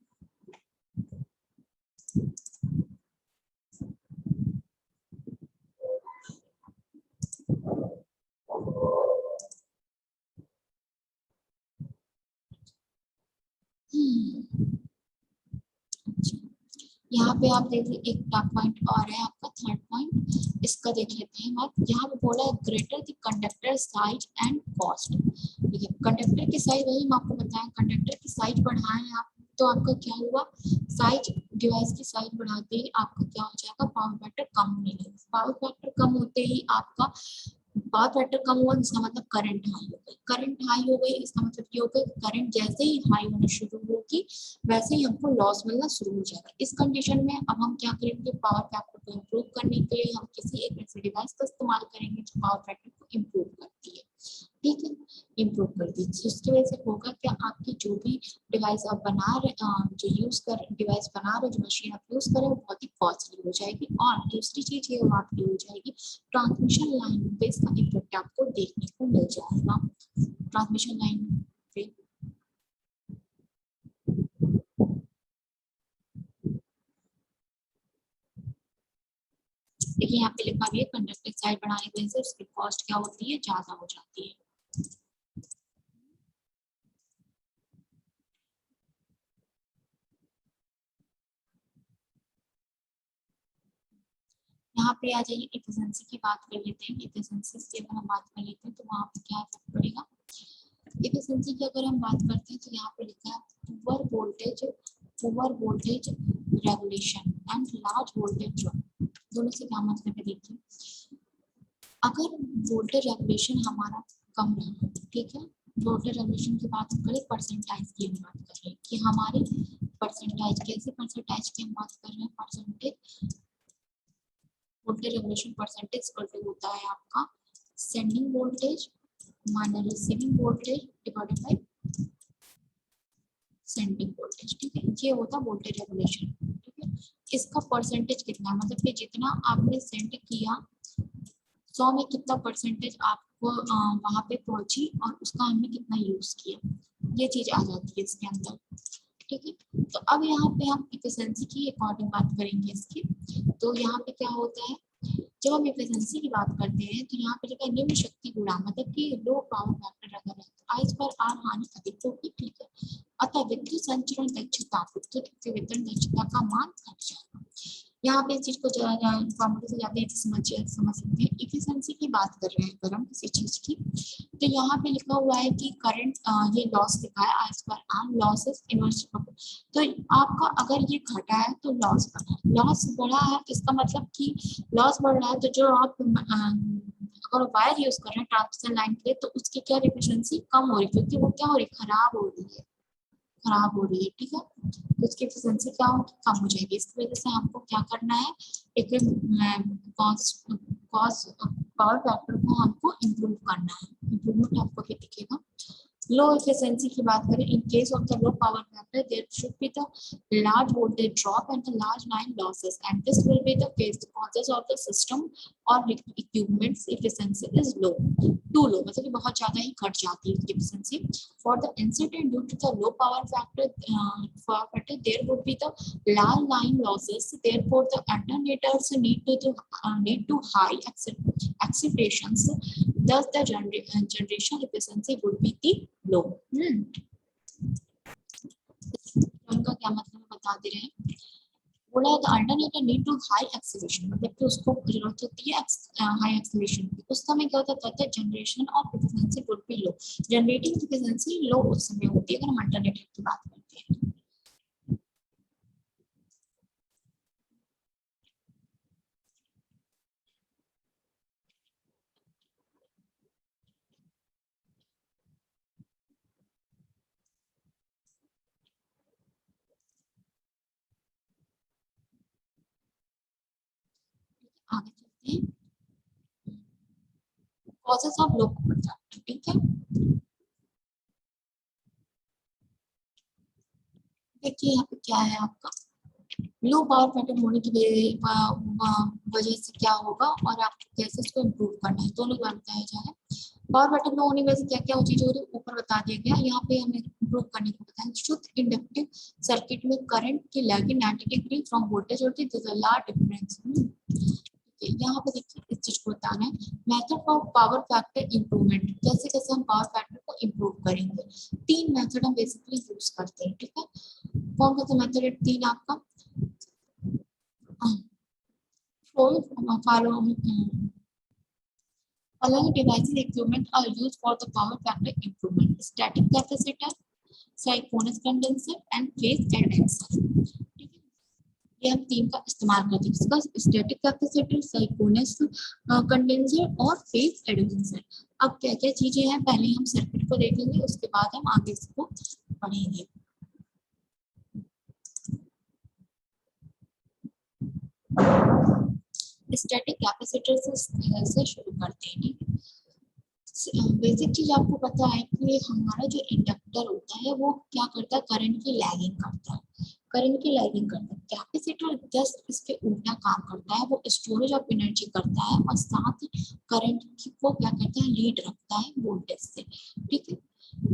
अच्छा, यहाँ पे आप देखिए एक टॉप पॉइंट और है आपका थर्ड पॉइंट, इसका देख लेते हैं आप। यहाँ पे बोला है greater the conductor size and cost. ठीक है, कंडक्टर की साइज वही हम आपको बताएं, कंडक्टर की साइज बढ़ाएं आप तो आपका क्या हुआ, साइज डिवाइस की साइज बढ़ाते ही आपका क्या हो जाएगा, पावर फैक्टर कम होने लगेगा। पावर फैक्टर कम होते ही आपका पावर फैक्टर कम हुआ, इसका मतलब करंट हाई हो गई, करंट हाई हो गई इसका मतलब ये हो गया करंट जैसे ही हाई होना शुरू होगी वैसे ही हमको लॉस मिलना शुरू हो जाएगा। इस कंडीशन में अब हम क्या करेंगे, पावर फैक्टर को इम्प्रूव करने के लिए हम किसी एक ऐसे डिवाइस का इस्तेमाल करेंगे जो पावर फैक्टर को इम्प्रूव करती है। ठीक है, इम्प्रूव कर दी, जिसकी वजह से होगा क्या, आपकी जो भी डिवाइस आप बना रहे, जो यूज कर डिवाइस बना रहे, जो मशीन आप यूज कर रहे हो बहुत ही कॉस्टली हो जाएगी। और दूसरी चीज ये आपकी हो जाएगी, ट्रांसमिशन लाइन पे इसका इफेक्ट आपको देखने को मिल जाएगा। ट्रांसमिशन लाइन पे देखिए यहाँ पे लिखा भी है, कंडक्टर साइड बढ़ाने की वजह से उसकी कॉस्ट क्या होती है, ज्यादा हो जाती है। यहाँ पे आ जाइए, एफिशिएंसी की बात कर लेते हैं। एफिशिएंसी की अगर हम बात कर लेते हैं तो वहाँ पे क्या इफेक्ट पड़ेगा, एफिशिएंसी की अगर हम बात करते हैं तो यहाँ पे लिखा है poor voltage regulation. And large voltage drop. दोनों से क्या मतलब है, देखिए अगर वोल्टेज रेगुलेशन हमारा कम रहा, ठीक है, वोल्टेज रेगुलेशन की बात करें, परसेंटाइज की हम बात कर रहे हैं कि हमारे परसेंटाइज, कैसे परसेंटाइज की हम बात कर रहे हैं, percentage voltage regulation percentage equal होता है आपका sending voltage minus receiving voltage divided by sending voltage, ठीक है, ये होता है वोल्टेज रेगुलेशन, ठीक है। इसका परसेंटेज कितना है, मतलब कि जितना आपने सेंड किया 100 में कितना परसेंटेज आपको वहां पे पहुंची और उसका हमने कितना यूज किया, ये चीज आ जाती है इसके अंदर, ठीक है। तो अब यहाँ पे हम एफिशिएंसी की अकॉर्डिंग बात करेंगे इसकी। तो यहाँ पे क्या होता है, जब हम एफिशिएंसी की बात करते हैं तो यहाँ पे लिखा है निम्न शक्ति गुणा, मतलब कि लो पावर फैक्टर अगर है तो आई पर आर हानि अधिक होगी, ठीक है। अतः विद्युत संचरण दक्षता, विद्युत वितरण दक्षता का मान घट जाएगा। यहाँ पे इस चीज को फॉर्मूले से जाते हैं समझ सकते हैं। एफिशिएंसी की बात कर रहे हैं अगर हम किसी चीज की, तो यहाँ पे लिखा हुआ है कि करंट, ये लॉस लिखा है आई पर आर लॉसेस इनवर्स, तो आपका अगर ये घटा है तो लॉस बढ़ा है, लॉस बढ़ा है तो इसका मतलब कि लॉस बढ़ रहा है, तो जो आप अगर वायर यूज कर रहे हैं ट्रांसमिशन लाइन के लिए तो उसकी क्या एफिशिएंसी कम हो रही है, क्योंकि वो क्या हो रही है, खराब हो रही है, खराब हो रही है, ठीक है। तो उसकी एफिशिएंसी क्या होगी, कम हो जाएगी। इसकी वजह से हमको क्या करना है, एक पावर फैक्टर को हमको इम्प्रूव करना है, इम्प्रूवमेंट आपको भी दिखेगा। लो एफिशिएंसी की बात करें, in case of the low power factor there should be the large voltage drop and the large line losses, and this will be the case the causes of the system or equipment's efficiency is low, too low, मतलब कि बहुत ज्यादा ही घट जाती है इसकी efficiency. For the incident due to the low power factor, there would be the large line losses, therefore the alternators need to high accelerations, thus the generation efficiency would be the low. उनका क्या मतलब बता दे रहे हैं, बोला the alternator need to high acceleration, मतलब कि उसको जरूरत होती है हाई एक्सीलरेशन की, उस समय क्या होता है, generation of efficiency would be low, generating efficiency low उस समय होती है अगर हम अल्टरनेटर की बात करते हैं। आगे चलते हैं, causes of low power factor, ठीक है। देखिए यहाँ पे क्या है आपका, लो पावर फैक्टर होने की वजह से क्या होगा और आपको कैसे इसको इम्प्रूव करना है, दोनों बार बताया जा रहा है। पावर फैक्टर लो होने की वजह से क्या क्या चीजें हो रही है ऊपर बता दिया गया, यहाँ पे हमें इम्प्रूव करने को बताया। शुद्ध इंडक्टिव सर्किट में करंट की लैगिंग 90 डिग्री फ्रॉम वोल्टेज होती है, लार्ज डिफरेंस। यहाँ पे देखिए इस चीज को बताना है, method of power factor improvement, कैसे कैसे हम पावर फैक्टर को इम्प्रूव करेंगे। 3 मेथड हम बेसिकली यूज करते हैं, ठीक है। कौन कौन सा मेथड है, 3 आपका, following devices equipment are used for the power factor improvement: static capacitor, synchronous condenser and phase condenser। ये हम 3 का इस्तेमाल करते हैं, इसका स्टैटिक कैपेसिटर, साइक्रोनस कंडेंसर और फेज कंडेंसर। अब क्या क्या चीजें हैं, पहले हम सर्किट को देखेंगे, उसके बाद हम आगे इसको पढ़ेंगे। स्टैटिक कैपेसिटर से शुरू करते हैं। बेसिक चीज आपको पता है कि हमारा जो इंडक्टर होता है वो क्या करता है, करंट की लैगिंग करता है, करंट की लैगिंग करता है। कैपेसिटर जस्ट इसके उल्टा काम करता है, वो स्टोरेज ऑफ एनर्जी करता है और साथ करंट को क्या करता है, लीड रखता है वोल्टेज से, ठीक है।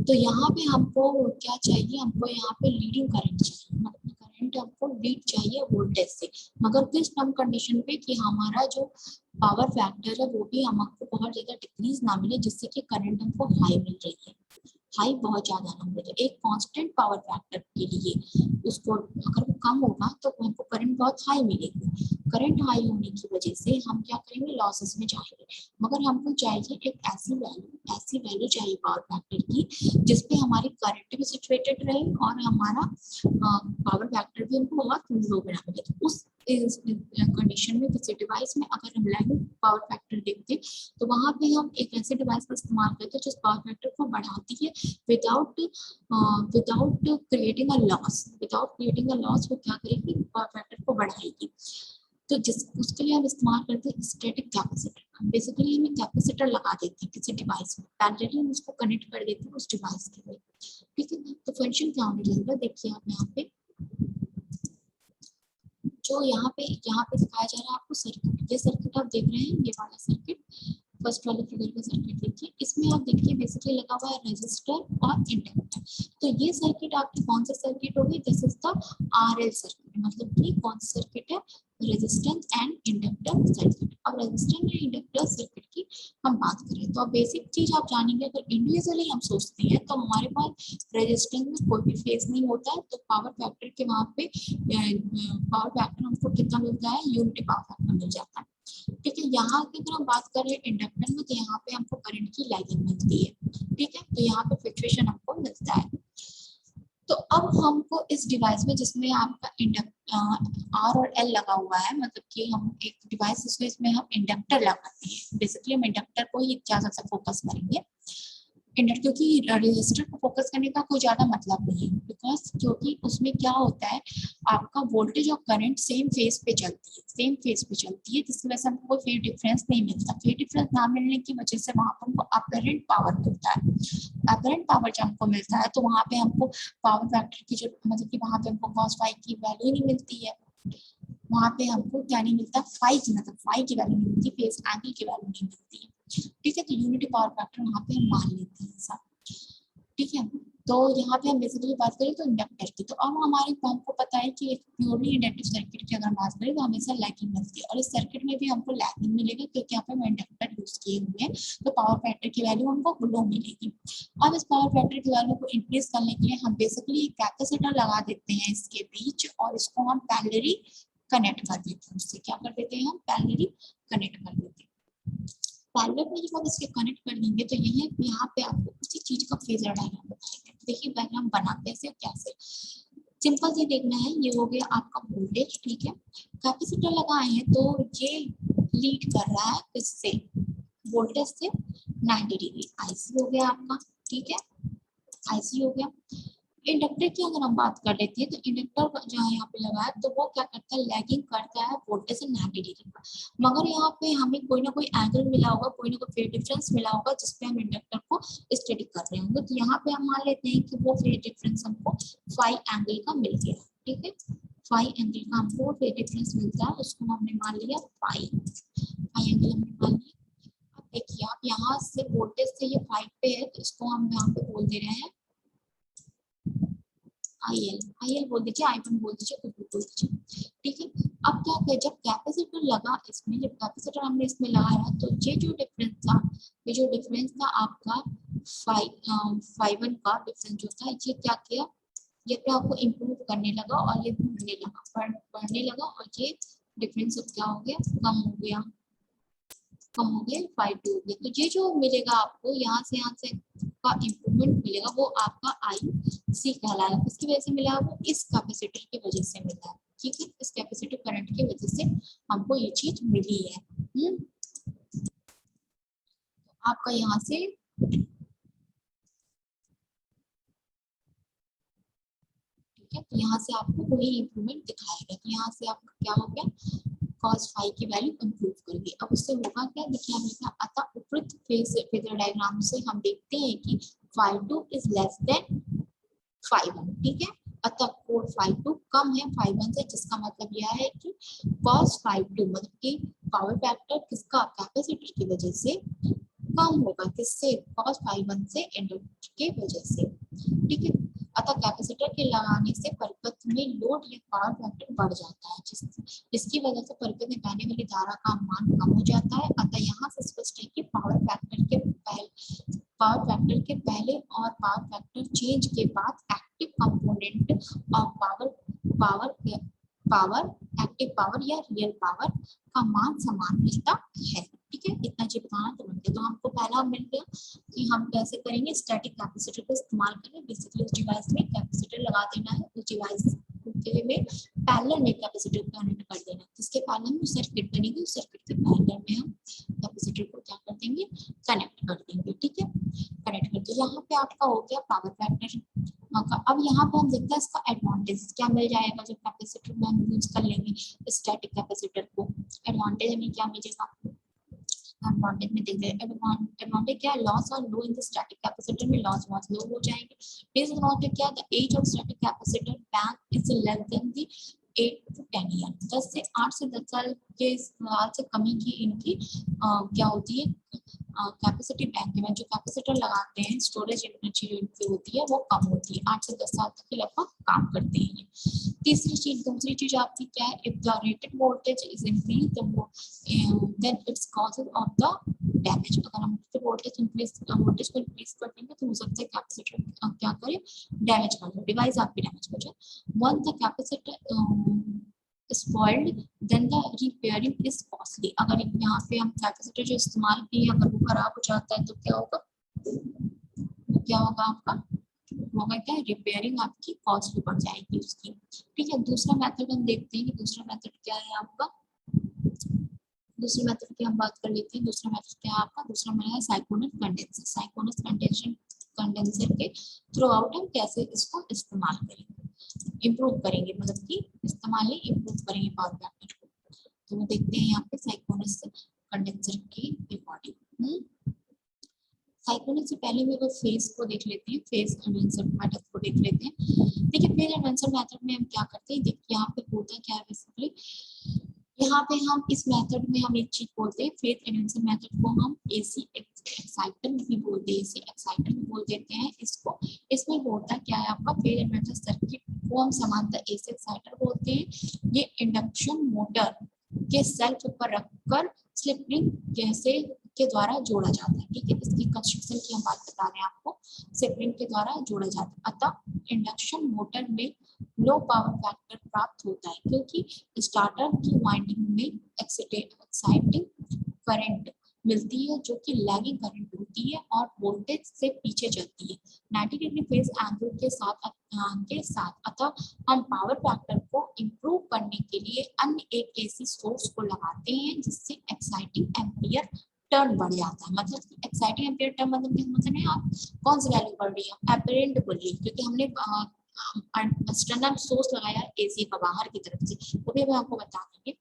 तो यहाँ पे हमको क्या चाहिए, हमको यहाँ पे लीडिंग करंट चाहिए, मतलब करंट हमको लीड चाहिए वोल्टेज से, मगर किस टर्म कंडीशन पे कि हमारा जो पावर फैक्टर है वो भी हमको बहुत ज्यादा डिक्रीज ना मिले, जिससे कि करंट हमको हाई मिल रही है, हाई बहुत ज्यादा ना मिले। तो एक कांस्टेंट पावर फैक्टर के लिए उसको अगर वो कम होगा तो हमको करंट बहुत हाई मिलेगी, करंट हाई होने की वजह से हम क्या करेंगे, लॉसेस में जाएंगे। मगर हमको चाहिए एक ऐसी वैल्यू चाहिए पावर फैक्टर की जिसपे हमारी करंट भी सिचुएटेड रहे और हमारा पावर फैक्टर भी हमको बहुत लो बना मिले। तो उस इस कंडीशन में, किसी डिवाइस में अगर हम लैगिंग पावर फैक्टर देखते हैं तो वहां पे हम एक ऐसे डिवाइस का इस्तेमाल करते हैं जो पावर फैक्टर को बढ़ाती है without without creating a loss. Without creating a loss वो क्या करेगी, पावर फैक्टर को बढ़ाएगी। तो जिस उसके लिए हम इस्तेमाल करते हैं स्टैटिक कैपेसिटर। बेसिकली हम कैपेसिटर लगा देते हैं किसी डिवाइस में, पैरेलली हम उसको कनेक्ट कर देते हैं उस डिवाइस के लिए। ठीक है, तो फंक्शन क्या होने लगेगा, देखिए आप यहाँ पे जो यहाँ पे दिखाया जा रहा है आपको सर्किट। ये सर्किट आप देख रहे हैं, ये वाला सर्किट, फर्स्ट वाले फिगर का सर्किट देखिए। इसमें आप देखिए बेसिकली लगा हुआ है रेजिस्टर और इंडक्टर। तो ये सर्किट आपकी कौन सा सर्किट होगी, this is the RL circuit. मतलब कि कौन सा सर्किट है, रेजिस्टेंस एंड इंडक्टर सर्किट। अब रेजिस्टेंस एंड इंडक्टर सर्किट की हम बात करें तो अब बेसिक चीज आप जानेंगे, अगर इंडिविजुअली हम सोचते हैं तो हमारे पास रेजिस्टेंस में कोई भी फेज नहीं होता है, तो पावर फैक्टर के वहां पे पावर फैक्टर हमको कितना मिलता है, यूनिटी पावर फैक्टर मिल जाता है। ठीक है, यहाँ की अगर हम बात करें इंडक्टर में तो यहाँ पे हमको करंट की लैगिंग मिलती है। ठीक है, तो यहाँ पे फ्लक्चुएशन हमको मिलता है। तो अब हमको इस डिवाइस में जिसमें आपका आर और एल लगा हुआ है, मतलब कि हम एक डिवाइस इसमें हम इंडक्टर लगाते हैं। बेसिकली हम इंडक्टर को ही ज्यादा से फोकस करेंगे, इंडक्टर, क्योंकि रजिस्टर को फोकस करने का कोई ज्यादा मतलब नहीं है, बिकॉज क्योंकि उसमें क्या होता है, आपका वोल्टेज और करंट सेम फेज पे चलती है, सेम फेज पे चलती है, जिसकी वजह से हमको कोई फेज डिफरेंस नहीं मिलता। फेज डिफरेंस ना मिलने की वजह से वहां पर हमको अपरेंट पावर मिलता है। अपरेंट पावर जब हमको मिलता है तो वहां पे हमको पावर फैक्टर की जो, मतलब कि वहां पे हमको cos फाई की वैल्यू नहीं मिलती है, वहां पे हमको क्या नहीं मिलता, फाई की, मतलब फाई की वैल्यू नहीं मिलती, फेज एंगल की वैल्यू नहीं मिलती है। ठीक है, तो यूनिटी पावर फैक्टर वहां पे हम मान लेते हैं ऐसा। ठीक है, तो यहाँ पे हम बेसिकली बात करें तो इंडक्टर की, तो अब हमारे हमको पता है कि एक प्योरली इंडक्टिव सर्किट की अगर बात करें तो हमेशा लैगिंग मिलती है, और इस सर्किट में भी हमको लैगिंग मिलेगा क्योंकि यहाँ पे हम इंडक्टर यूज किए हुए हैं, तो पावर फैक्टर की वैल्यू हमको लो मिलेगी। अब इस पावर फैक्टर की वैल्यू को इंक्रीज करने के लिए हम बेसिकली कैपेसिटर लगा देते हैं इसके बीच, और इसको हम पैरेलली कनेक्ट कर देते हैं। उससे क्या कर देते हैं, हम पैरेलली कनेक्ट कर देते हैं। पैरेलल में जब हम इसके कनेक्ट कर देंगे तो यही है, यहाँ पे आपको उसी चीज का फेजर डायग्राम बताएंगे। देखिए पहले हम बनाते हैं कैसे, सिंपल से देखना है। ये हो गया आपका वोल्टेज, ठीक है, कैपेसिटर लगाए हैं तो ये लीड कर रहा है इससे, वोल्टेज से 90 डिग्री। आईसी हो गया आपका, ठीक है, आईसी हो गया। इंडक्टर की अगर हम बात कर लेते हैं तो इंडक्टर जो है यहाँ पे लगा है तो वो क्या करता है, लैगिंग करता है वोल्टेज से 90 डिग्री का। मगर यहाँ पे हमें कोई ना कोई एंगल मिला होगा, कोई ना कोई फेज डिफरेंस मिला होगा जिसपे हम इंडक्टर को स्टडी कर रहे होंगे। तो यहाँ पे हम मान लेते हैं कि वो फेज डिफरेंस हमको फाई एंगल का मिल गया। ठीक है, फाई एंगल का हमको फेज डिफरेंस मिलता है, उसको हमने मान लिया फाई, फाई एंगल हमने मान लिया। अब देखिए आप यहाँ से वोल्टेज से ये 5 पे है तो इसको हम यहाँ पे बोल दे रहे हैं आई एल बोल दीजिए, I1 बोल दीजिए, कुछ भी बोल दीजिए। ठीक है, अब क्या है, जब कैपेसिटर लगा इसमें, जब कैपेसिटर हमने इसमें लगाया तो ये जो डिफरेंस था, ये जो डिफरेंस था आपका 5 का डिफरेंस जो था, ये क्या किया, ये तो आपको इम्प्रूव करने लगा और ये बढ़ने लगा, और ये डिफरेंस अब क्या हो गया, कम हो गया, कम हो गया, 5 हो गया। तो ये जो मिलेगा आपको यहाँ से का इम्प्रूवमेंट मिलेगा, वो आपका आई सी कहलाएगा। किसकी वजह से मिला, वो इस कैपेसिटर की वजह से मिला है। ठीक है, इस कैपेसिटर करंट की वजह से हमको ये चीज मिली है। आपका यहाँ से ठीक है, तो यहाँ से आपको वही इम्प्रूवमेंट दिखाएगा। तो यहाँ से आपका क्या हो गया, cos फाई की वैल्यू इंप्रूव कर दी। अब उससे होगा क्या, देखिए हमने कहा अतः उपरोक्त फेजर डायग्राम से हम देखते हैं कि phi2 is less then phi1। ठीक है, अतः कोण phi2 कम है phi1 से, जिसका मतलब यह है कि cos phi2 मतलब कि पावर फैक्टर किसका, कैपेसिटर की वजह से कम होगा, किससे, cos phi1 से, इंडक्टर के वजह से। ठीक है, अतः कैपेसिटर के लगाने से परिपथ में लोड या पावर फैक्टर बढ़ जाता है, जिसकी वजह से परिपथ में बहने वाली धारा का मान कम हो जाता है। अतः यहाँ से स्पष्ट है कि पावर फैक्टर के पहले और पावर फैक्टर चेंज के बाद एक्टिव कंपोनेंट और एक्टिव पावर या रियल पावर का मान समान मिलता है। ठीक है, इतना जी बताना तो बनते, तो हमको पहला मिल गया कि हम कैसे करेंगे, स्टैटिक कैपेसिटर का इस्तेमाल करें। बेसिकली उस डिवाइस में कैपेसिटर लगा देना है, उस डिवाइस के वे में पैरेलल में कैपेसिटर को कनेक्ट कर देना, जिसके पैरेलल में सर्किट बनेगी, उस सर्किट के पैरेलल में हम कैपेसिटर को क्या कर देंगे, कनेक्ट कर देंगे। ठीक है, कनेक्ट करके यहाँ पे आपका हो गया पावर फैक्टर। अब यहाँ पे हम देखते हैं इसका एडवांटेज क्या मिल जाएगा जब कैपेसिटर में हम यूज कर लेंगे स्टैटिक कैपेसिटर को। एडवांटेज हमें क्या मिलेगा, एडवांटेज में देखते हैं, एडवांटेज क्या है, लॉस और low in the static capacitor में लॉस बहुत लो हो जाएंगे। डिसएडवांटेज क्या है, the age of static capacitor bank is less than the 8 to 10 year, 10 से 8 से 10 साल के साल से कमी की इनकी क्या होती है कैपेसिटी बैंक में जो कैपेसिटर लगाते हैं स्टोरेज एनर्जी इनकी होती है वो कम होती है, 8 से 10 साल तक के लगभग काम करते हैं। दूसरी चीज आपकी क्या है, if the rated voltage is increase then it's causes of the damage. अगर हम वोल्टेज को इंक्रीज कर देंगे तो हो सकता है कैपेसिटर क्या करे, डैमेज कर दे, डिवाइस आपकी डैमेज कर जाए। One the capacitor spoiled then the repairing is costly। अगर यहाँ पे हम कैपेसिटर जो इस्तेमाल किए अगर वो खराब हो जाता है तो क्या होगा, आपका होगा क्या, रिपेयरिंग आपकी कॉस्टली पड़ जाएगी उसकी। ठीक है, दूसरा मेथड हम देखते हैं कि दूसरा मेथड क्या है आपका, दूसरे मेथड की हम बात कर लेते हैं। दूसरा मेथड क्या है आपका, दूसरा मेथड है साइक्रोनस कंडेंसर। साइक्रोनस कंडेंसर के थ्रू आउट हम कैसे इसको इस्तेमाल करेंगे, इम्प्रूव करेंगे, मतलब कि इस्तेमाल ही इम्प्रूव करेंगे पावर फैक्टर को। तो वो देखते हैं यहाँ पे साइक्रोनस कंडेंसर की अकॉर्डिंग। साइक्रोनस से पहले भी अगर फेज को देख लेते हैं, फेज कन्वेंशन मेथड को देख लेते हैं। देखिए फेज कन्वेंशन मेथड में हम क्या करते हैं, देखिए यहाँ पे होता क्या है बेसिकली, यहाँ पे हम इस मेथड में हम एक चीज बोलते हैं, फेज कन्वेंशन मेथड को हम एसी एक्साइटर भी बोलते हैं, एसी एक्साइटर भी बोल देते हैं इसको। इसमें होता क्या है आपका, फेज कन्वेंशन सर्किट को हम समांतर एसी एक्साइटर बोलते हैं। ये इंडक्शन मोटर के सेल्फ पर रखकर स्लिप रिंग जैसे के द्वारा जोड़ा जाता है। ठीक है, इसकी कंस्ट्रक्शन की हम बात बता रहे हैं आपको, स्लिप रिंग के द्वारा जोड़ा जाता है। अतः इंडक्शन मोटर में लो पावर फैक्टर प्राप्त होता है क्योंकि स्टार्टर की वाइंडिंग में एक्साइटिंग करंट मिलती है जो कि लैगिंग करंट होती है और वोल्टेज से पीछे चलती है 90 डिग्री फेज एंगल के साथ। अतः हम पावर फैक्टर को इम्प्रूव करने के लिए अन्य एक एसी सोर्स को लगाते हैं जिससे एक्साइटिंग एम्पियर टर्न बढ़ जाता है। मतलब एक्साइटिंग एम्पियर टर्न मतलब क्या समझ रहे हैं आप, कौन सी वैल्यू बढ़ रही है, एपरेंट बढ़ रही है, क्योंकि हमने एक्सटर्नल सोर्स लगाया एसी का बाहर की तरफ से, वो भी मैं आपको बता देंगे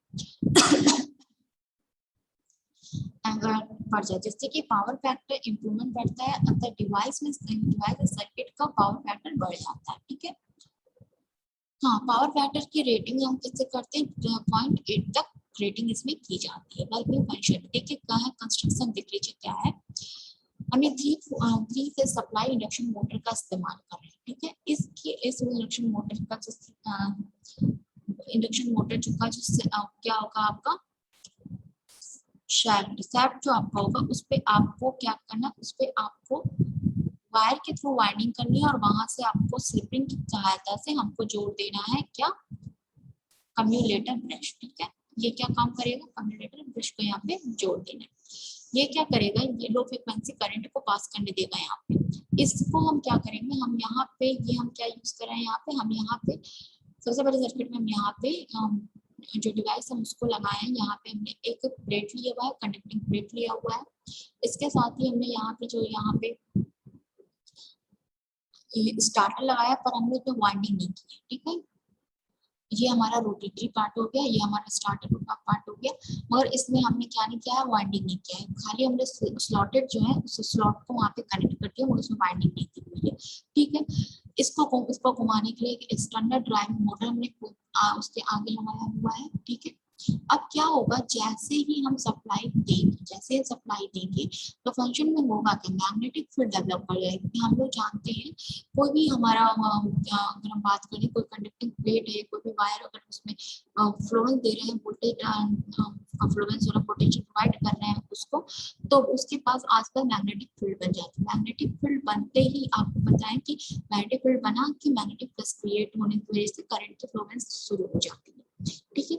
बढ़ जाए जिससे कि पावर फैक्टर इंप्रूवमेंट बढ़ता है। अतः डिवाइस सर्किट का पावर फैक्टर बढ़ जाता है। ठीक है, हाँ पावर फैक्टर की रेटिंग हम किससे करते हैं, 0.8 तक रेटिंग इसमें की जाती है। वर्किंग फंक्शन देखिए क्या है, कंस्ट्रक्शन देख लीजिए क्या है, हमें three phase supply induction motor का इस्तेमाल कर रहे हैं। ठीक है, इस इंडक्शन मोटर का इंडक्शन मोटर जो क्या होगा आपका शाफ्ट जो आपका होगा उस पे आपको क्या करना, उस पे आपको वायर के थ्रू वाइंडिंग करनी है और वहां से आपको स्लिपिंग की सहायता से हमको जोड़ देना है क्या, कम्युलेटर ब्रश। ठीक है, ये क्या काम करेगा, कम्युलेटर ब्रश को यहाँ पे जोड़ देना है। ये क्या करेगा, ये लो फ्रीक्वेंसी करंट को पास करने देगा यहाँ पे। इसको हम क्या करेंगे, हम यहाँ पे ये हम क्या यूज कर रहे हैं, यहाँ पे हम यहाँ पे सबसे बड़े सर्किट में हम यहाँ पे जो डिवाइस हम उसको लगाए हैं, यहाँ पे हमने एक प्लेट लिया हुआ है, कंडक्टिंग प्लेट लिया हुआ है। इसके साथ ही हमने यहाँ पे जो यहाँ पे स्टार्टर लगाया पर हमने उसमें वाइंडिंग नहीं की। ठीक है, ये हमारा रोटेटरी पार्ट हो गया, ये हमारा स्टार्टर का पार्ट हो गया, मगर इसमें हमने क्या नहीं किया है, वाइंडिंग नहीं किया है, खाली हमने स्लॉटेड जो है उस स्लॉट को वहाँ पे कनेक्ट करके उसमें वाइंडिंग नहीं की हुई है। ठीक है, इसको घुमाने के लिए एक एक्सटर्नल ड्राइविंग मोटर हमने उसके आगे लगाया हुआ है। ठीक है, अब क्या होगा, जैसे ही हम सप्लाई देंगे तो फंक्शन में होगा कि मैग्नेटिक फील्ड डेवलप कर जाएगी। हम लोग जानते हैं कोई भी हमारा अगर हम बात करें कोई कंडक्टिंग प्लेट है, कोई भी वायर अगर उसमें फ्लोरेंस दे रहे हैं, वोल्टेज फ्लोरेंस और पोटेंशियल प्रोवाइड कर रहे हैं उसको, तो उसके पास आसपास मैग्नेटिक फील्ड बन जाती है। मैग्नेटिक फील्ड बनते ही आपको बताएं कि मैग्नेटिक फील्ड बना कि मैग्नेटिक प्लस क्रिएट होने की वजह से करंट की फ्लोरेंस शुरू हो जाती है। ठीक है,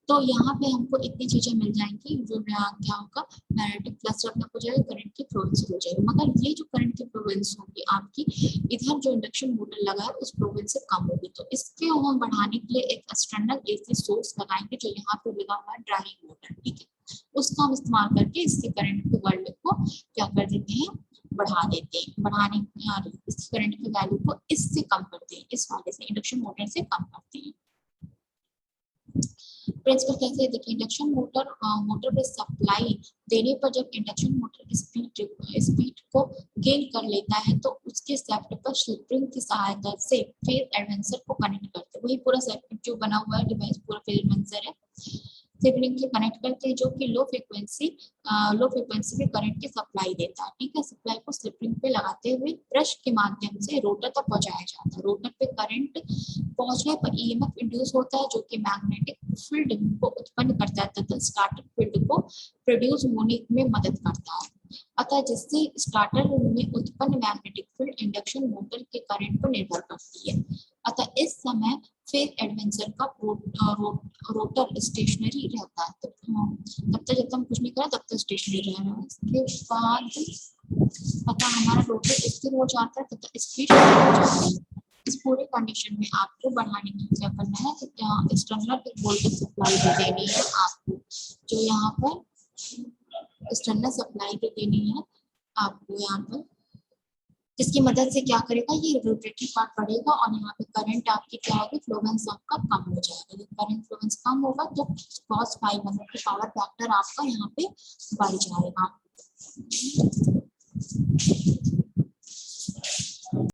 तो यहाँ पे हमको इतनी चीजें मिल जाएंगी, जो क्या होगा, मैग्नेटिक फ्लक्स डेवलप हो जाएगा, करंट की फ्लुएंसी हो जाएगी। मगर ये जो करंट की फ्लुएंसी होगी आपकी, इधर जो इंडक्शन मोटर लगा है उस फ्लुएंसी कम होगी, तो इसके हम बढ़ाने के लिए एक एक्सटर्नल एसी सोर्स लगाएंगे, जो यहाँ पे लगा हुआ है ड्राइविंग मोटर, ठीक है। उसका हम इस्तेमाल करके इसके करंट के वैल्यू को क्या कर देते हैं, बढ़ा देते हैं, इस करंट की वैल्यू को इससे कम करते हैं, इस वाले से, इंडक्शन मोटर से कम करते हैं। प्रिंसिपल कैसे है, देखिए, इंडक्शन मोटर पे सप्लाई देने पर जब इंडक्शन मोटर स्पीड को गेन कर लेता है, तो उसके शाफ्ट पर स्प्रिंग की सहायता से फेज एडवेंसर को कनेक्ट करते हैं। वही पूरा सर्किट जो बना हुआ है, डिवाइस पूरा फेज एडवेंसर है, स्प्रिंग के कनेक्ट करते हैं, जो कि लो फ्रीक्वेंसी पे करंट की सप्लाई देता है, ठीक है। सप्लाई को स्प्रिंग पे लगाते हुए ब्रश के माध्यम से रोटर तक पहुंचाया जाता है। रोटर पे करंट पहुंचने पर ईएमएफ इंड्यूस होता है, जो कि मैग्नेटिक फील्ड को उत्पन्न करता है तथा स्टार्टर फील्ड को प्रोड्यूस होने में मदद करता है। अतः जिससे स्टार्टर में उत्पन्न मैग्नेटिक फील्ड इंडक्शन मोटर के करंट पर निर्भर करती है। अतः इस समय फेज एडवेंसर का रोटर स्टेशनरी रहता है, तब तक जब तक हम कुछ नहीं करें तब तक स्टेशनरी रह रहा है। इसके बाद अतः हमारा रोटर स्थिर हो जाता है तथा स्पीड हो जाती है। इस पूरे कंडीशन में आपको बढ़ाने के लिए क्या करना है, तो एक्सटर्नल वोल्टेज सप्लाई दे देनी है आपको, जो यहाँ पर एक्सटर्नल सप्लाई दे देनी है आपको यहाँ पर, जिसकी मदद से क्या करेगा, ये रोटेटरी पार्ट बढ़ेगा और यहाँ पे करंट आपकी क्या होगी, फ्लुएंस आपका कम हो जाएगा। जब करंट फ्लुएंस कम होगा तो cos फाई मतलब कि पावर फैक्टर आपका यहाँ पे बढ़ जाएगा।